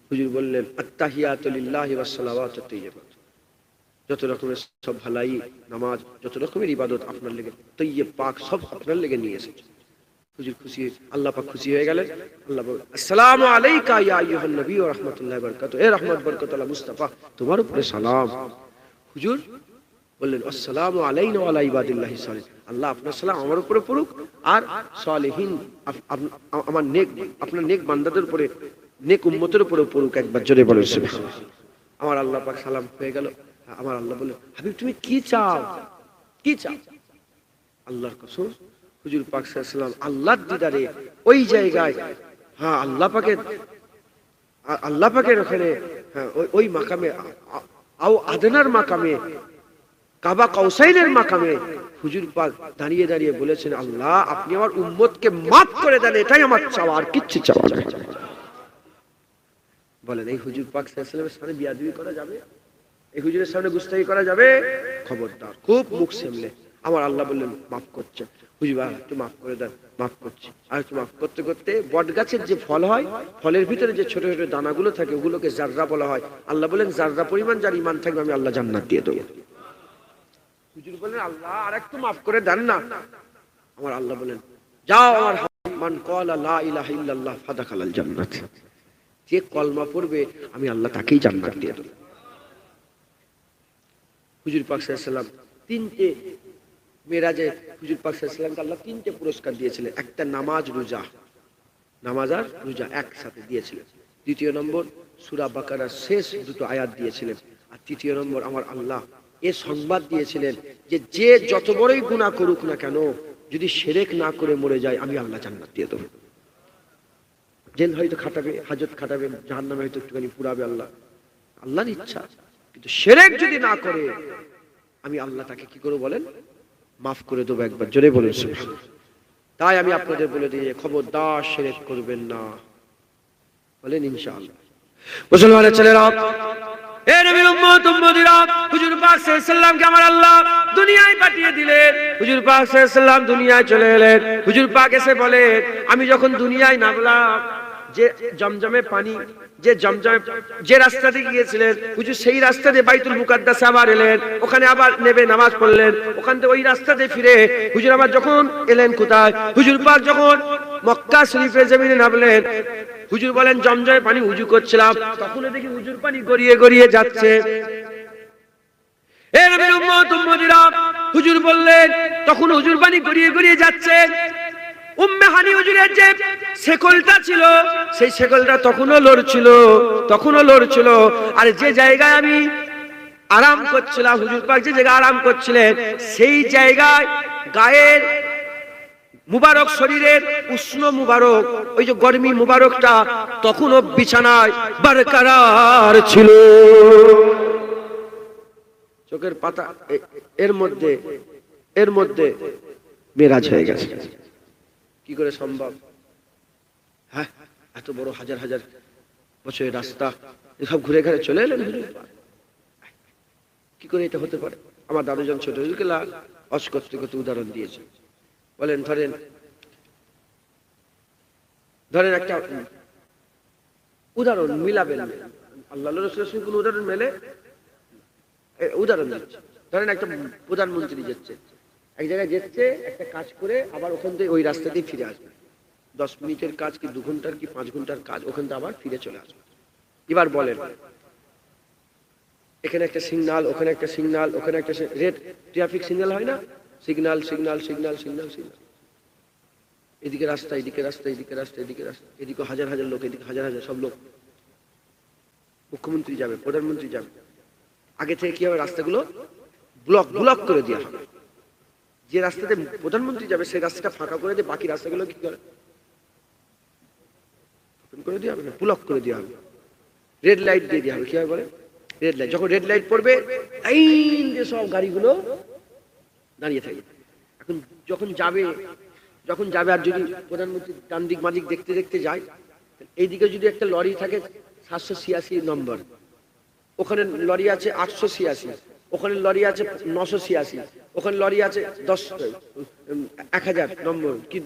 হুজুর বললেন আত্তাহিয়াতু লিল্লাহি ওয়াস সালাওয়াতু তাইয়্যিবাত, যত রকমের সব ভালাই নামাজ, যত রকমের ইবাদত আপনার লেগে তাইয়্যিব পাক সব আপনার লেগে নিয়ে এসেছে। হুজুর খুশি, আল্লাহ পাক খুশি হয়ে গেলেন। আল্লাহ বলেন আসসালামু আলাইকা ইয়া আইয়ুহান নবী ওয়া রাহমাতুল্লাহি ওয়া বারাকাতুহু, এ রহমত বরকত আল্লাহ মুস্তাফা তোমার উপরে সালাম। হুজুর বললেন আসসালামু আলাইনা ওয়া আলা ইবাদিল্লাহিস সালিহিন, আল্লাহ আপনার সালাম আমার উপরে পড়ুক আর সালেহীন আমার নেক, আপনার নেক বান্দাদের উপরে, নেক উম্মতের উপরে পড়ুক। একবার জোরে বলেন সুবহানাল্লাহ। আমার আল্লাহ পাক সালাম হয়ে গেল। আমার আল্লাহ বললেন হাবিব তুমি কি চাও, কি চাও? আল্লাহর কসম হুজুর পাক সাল্লাল্লাহু আলাইহি ওয়াসাল্লাম আল্লাহর দিদারে ওই জায়গায়, হ্যাঁ আল্লাহ পাকের ওখানে, হ্যাঁ ওই মাকামে আও আদনার মাকামে, কাবা কাউসাইনের মাকামে হুজুর পাক দাঁড়িয়ে দাঁড়িয়ে বলেছেন আল্লাহ আপনি আমার উম্মতকে মাফ করে দেন, এটাই আমার চাওয়া, আর কিচ্ছু চাওয়া না। বলেন এই হুজুর পাক সাল্লাল্লাহু আলাইহি ওয়াসাল্লামের সামনে বিয়াদবি করা যাবে? এই হুজুরের সামনে গুস্তাখি করা যাবে? খবরদার, খুব মুখ সামলে। আমার আল্লাহ বললেন মাফ করছে, হুজুর একটু মাফ করে দেন, মাফ করছি। আর একটু মাফ করতে করতে বট গাছের যে ফল হয়, ফলের ভিতরে যে ছোট ছোট দানাগুলো থাকে ওগুলোকে জাররা বলা হয়। আল্লাহ বলেন জাররা পরিমাণ যার ঈমান থাকবে আমি আল্লাহ জান্নাত দিয়ে দেবো। হুজুর বলেন আল্লাহ আর একটু মাফ করে দেন না। আমার আল্লাহ বলেন যাও, আমার মান ক্বালা লা ইলাহা ইল্লাল্লাহ ফাদাখালাল জান্নাত, যে কলমা পড়বে আমি আল্লাহ তাকেই জান্নাত দিয়ে দেব। হুজুর পাক সাল্লাল্লাহু আলাইহি ওয়াসাল্লাম তিনটে মেরাজে হুজুর পাক সাল্লাল্লাহু আলাইহি ওয়াসাল্লামকে আল্লাহ তিনটে পুরস্কার দিয়েছিলেন। একটা নামাজ রোজা, নামাজ আর রোজা একসাথে দিয়েছিলেন। দ্বিতীয় নম্বর সূরা বাকারার শেষ দুটো আয়াত দিয়েছিলেন। আর তৃতীয় নম্বর আমার আল্লাহ এ সংবাদ দিয়েছিলেন যে যে যত বড়ই গুনাহ করুক না কেন যদি শিরক না করে মরে যায় আমি আল্লাহ জান্নাত দিয়ে দেব। জেল হয়তো খাটাবে, হাজত খাটাবে, জাহান্নামে হয়তো একটুখানি পুরাবে, আল্লাহ আল্লাহর ইচ্ছা, কিন্তু শিরক যদি না করে আমি আল্লাহ তাকে কি করব বলেন, মাফ করে দেবো। একবার জোরে বলুন সুবহানাল্লাহ। তাই আমি আপনাদের বলে দিই খবরদার শিরক করবেন না, বলেন ইনশাআল্লাহ। মুসলমানের ছেলেরা, এ নবীর উম্মত উম্মতিরা, হুজুর পাক সাল্লাল্লাহু আলাইহি ওয়াসাল্লামকে আমার আল্লাহ দুনিয়ায় পাঠিয়ে দিলেন। হুজুর পাক সাল্লাল্লাহু আলাইহি ওয়াসাল্লাম দুনিয়ায় চলে এলেন। হুজুর পাক এসে বলেন আমি যখন দুনিয়ায় নামলাম, যে জমজমে পানি, যে জমজমে যে রাস্তা দিয়ে গিয়েছিলেন হুজুর সেই রাস্তা দিয়ে বাইতুল মুকাদ্দাসে আবার এলেন, ওখানে আবার নেবে নামাজ পড়লেন, ওখান থেকে ওই রাস্তা দিয়ে ফিরে হুজুর আবার যখন এলেন কোথায়, হুজুর পাক যখন মক্কা শরীফের জমিনে নামলেন, হুজুর বলেন জমজমে পানি উজু করছিলাম, তখন দেখি হুজুর পানি গড়িয়ে গড়িয়ে যাচ্ছে। এ নবীর উম্মত উম্মতিরা, হুজুর বললেন তখন হুজুর পানি গড়িয়ে গড়িয়ে যাচ্ছে। উম্মে হানি হুজুরের যে শেকলটা ছিল সেই শেকলটা তখনও লড়ছিল। আর যে জায়গায় আমি আরাম করছিলাম, হুজুর পাক যে জায়গায় আরাম করছিলেন সেই জায়গায় গায়ের মুবারক, শরীরের উষ্ণ মুবারক, ওই যে গরমি মুবারকটা তখনও বিছানায় বরকরার ছিল। চোখের পাতা এর মধ্যে মেরাজ হয়ে গেছে। কি করে সম্ভব? হ্যাঁ, এত বড় হাজার হাজার বছরের রাস্তা সব ঘুরে ঘুরে চলে এলেন হুজুর, কি করে এটা হতে পারে? আমার দাদুজন ছোট হুজুরকে অস্কর্ত উদাহরণ দিয়েছে। বলেন ধরেন একটা উদাহরণ মিলাবেন, আল্লাহ রাসূলের কোন উদাহরণ মেলে? উদাহরণ দিচ্ছে, ধরেন একটা প্রধানমন্ত্রী যাচ্ছে, এক জায়গায় যাচ্ছে একটা কাজ করে আবার ওখান থেকে ওই রাস্তা দিয়ে ফিরে আসবে, 10 মিনিটের কাজ কি 2 ঘন্টার কি 5 ঘন্টার কাজ, ওখান থেকে আবার ফিরে চলে আসবে। এবার বলেন, এখানে একটা সিগন্যাল, ওখানে একটা সিগন্যাল, ওখানে একটা রেড ট্রাফিক সিগন্যাল হয় না? Signal signal signal signal signal, এদিকে রাস্তা, এদিকে রাস্তা, এদিকে রাস্তা, এদিকে রাস্তা, এদিকে হাজার হাজার লোক, এদিকে হাজার হাজার সব লোক। মুখ্যমন্ত্রী যাবে, প্রধানমন্ত্রী যাবে, আগে থেকে কি হবে, রাস্তাগুলো ব্লক ব্লক করে দেওয়া হবে। যে রাস্তাতে প্রধানমন্ত্রী যাবে সেই রাস্তাটা ফাঁকা করে দিয়ে বাকি রাস্তাগুলো কি করে করে দেওয়া হবে না, ব্লক করে দেওয়া হবে। রেড লাইট দিয়ে দেওয়া হবে। কি হবে বলে, রেড লাইট, যখন রেড লাইট পড়বে লাইন দিয়ে সব গাড়িগুলো দাঁড়িয়ে থাকবে। এখন যখন যাবে আর যদি প্রধানমন্ত্রী ডান দিক বাঁ দিক দেখতে দেখতে যায়, এইদিকে যদি একটা লরি থাকে 786 নম্বর, ওখানে লরি আছে 886, ওখানে লরি আছে 986, ওখানে লরি আছে 1000 নম্বর কি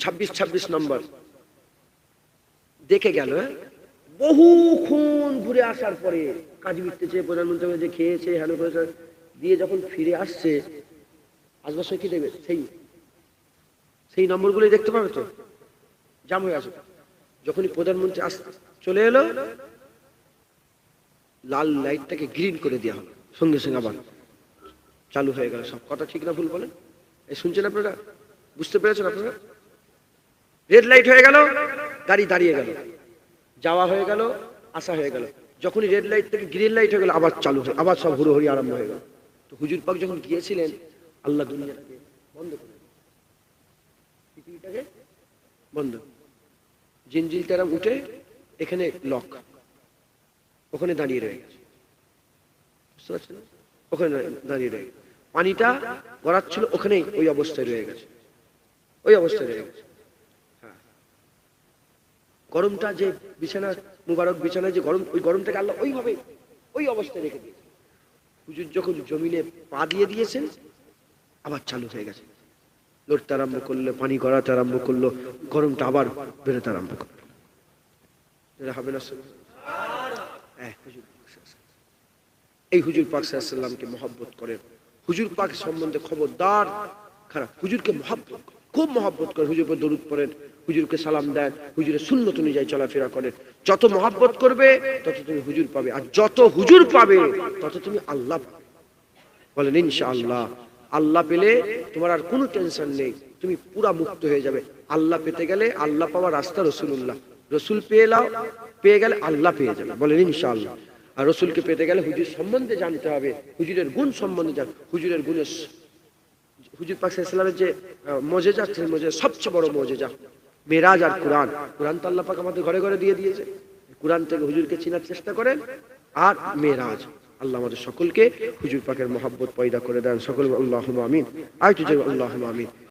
26 নম্বর, দেখে গেল। বহুক্ষণ ঘুরে আসার পরে কাজ বিকতেছে, প্রধানমন্ত্রী যে খেয়েছে হেন করেছে দিয়ে যখন ফিরে আসছে, আসবার সময় কি দেখবে, সেই নম্বরগুলোই দেখতে পাবে তো, জাম হয়ে আসবে। যখনই প্রধানমন্ত্রী চলে এলো, লাল লাইটটাকে গ্রিন করে দেওয়া হলো, সঙ্গে সঙ্গে আবার চালু হয়ে গেল সব। কথা ঠিক না ভুল বলেন? এই শুনছেন আপনারা, বুঝতে পেরেছেন আপনারা? রেড লাইট হয়ে গেল, গাড়ি দাঁড়িয়ে গেল, যাওয়া হয়ে গেল, আসা হয়ে গেল। যখনই রেড লাইট থেকে গ্রিন লাইট হয়ে গেল, আবার চালু হয়ে আবার সব হুড়োহুড়ি আরম্ভ হয়ে গেল। তো হুজুর পাক যখন গিয়েছিলেন, আল্লাহ দুনিয়াটাকে বন্ধ করে, পৃথিবীটাকে বন্ধ, জিনজিল তারা উঠে এখানে লক, ওখানে দাঁড়িয়ে রয়ে গেছে, বুঝতে পারছেন? ওখানে দাঁড়িয়ে রয়ে গেছে, পানিটা গড়াচ্ছিল ওখানেই, ওই অবস্থায় রয়ে গেছে, ওই অবস্থায় রয়ে গেছে। হ্যাঁ, গরমটা যে বিছানা মুবারক বিছানায় যে গরম, ওই গরমটাকে আল্লাহ ওইভাবে ওই অবস্থায় রেখে দিয়েছে। হুজুর যখন জমিনে পা দিয়ে দিয়েছেন, আবার চালু হয়ে গেছে, লড়তে আরম্ভ করলো, পানি গড়াতে আরম্ভ করলো, গরমটা আবার বেরোতে আরম্ভ করলো। এটা হবে না? এই হুজুর পাক সাল্লাল্লাহু আলাইহি ওয়াসাল্লামকে মহব্বত করেন, হুজুর পাক সম্বন্ধে খবরদার খারাপ, হুজুরকে মহব্বত, খুব মহব্বত করেন, হুজুর পর দরুদ পড়েন, হুজুরকে সালাম দেন, হুজুরের সুন্নত অনুযায়ী চলাফেরা করেন। যত মহব্বত করবে তত তুমি হুজুর পাবে, আর যত হুজুর পাবে তত তুমি আল্লাহ পাবে। বলেন ইনশাআল্লাহ। আল্লাহ পেলে তোমার আর কোনো টেনশন নেই, তুমি পুরা মুক্ত হয়ে যাবে। আল্লাহ পেতে গেলে আল্লাহ পাওয়ার রাস্তা রসুল্লাহ, রসুল পেয়ে গেলে আল্লাহ পেয়ে যাবে। বলেন ইনশাআল্লাহ। আর রসুলকে পেতে গেলে হুজুর সম্বন্ধে জানতে হবে, হুজুরের গুণ সম্বন্ধে জান, হুজুরের গুণের, হুজুর পাক সাল্লাল্লাহু আলাইহি ওয়াসাল্লামের যে মুজিজা, সেই মুজিজা সবচেয়ে বড় মুজিজা মেরাজ আর কোরআন। কোরআন তো আল্লাহ পাক আমাদের ঘরে ঘরে দিয়ে দিয়েছে, কোরআন থেকে হুজুরকে চেনার চেষ্টা করেন। আর মেরাজ, আল্লাহ আমাদের সকলকে হুজুর পাকের মহব্বত পয়দা করে দেন। সকল আল্লাহুম্মা আমিন। আল্লাহুম্মা আমিন।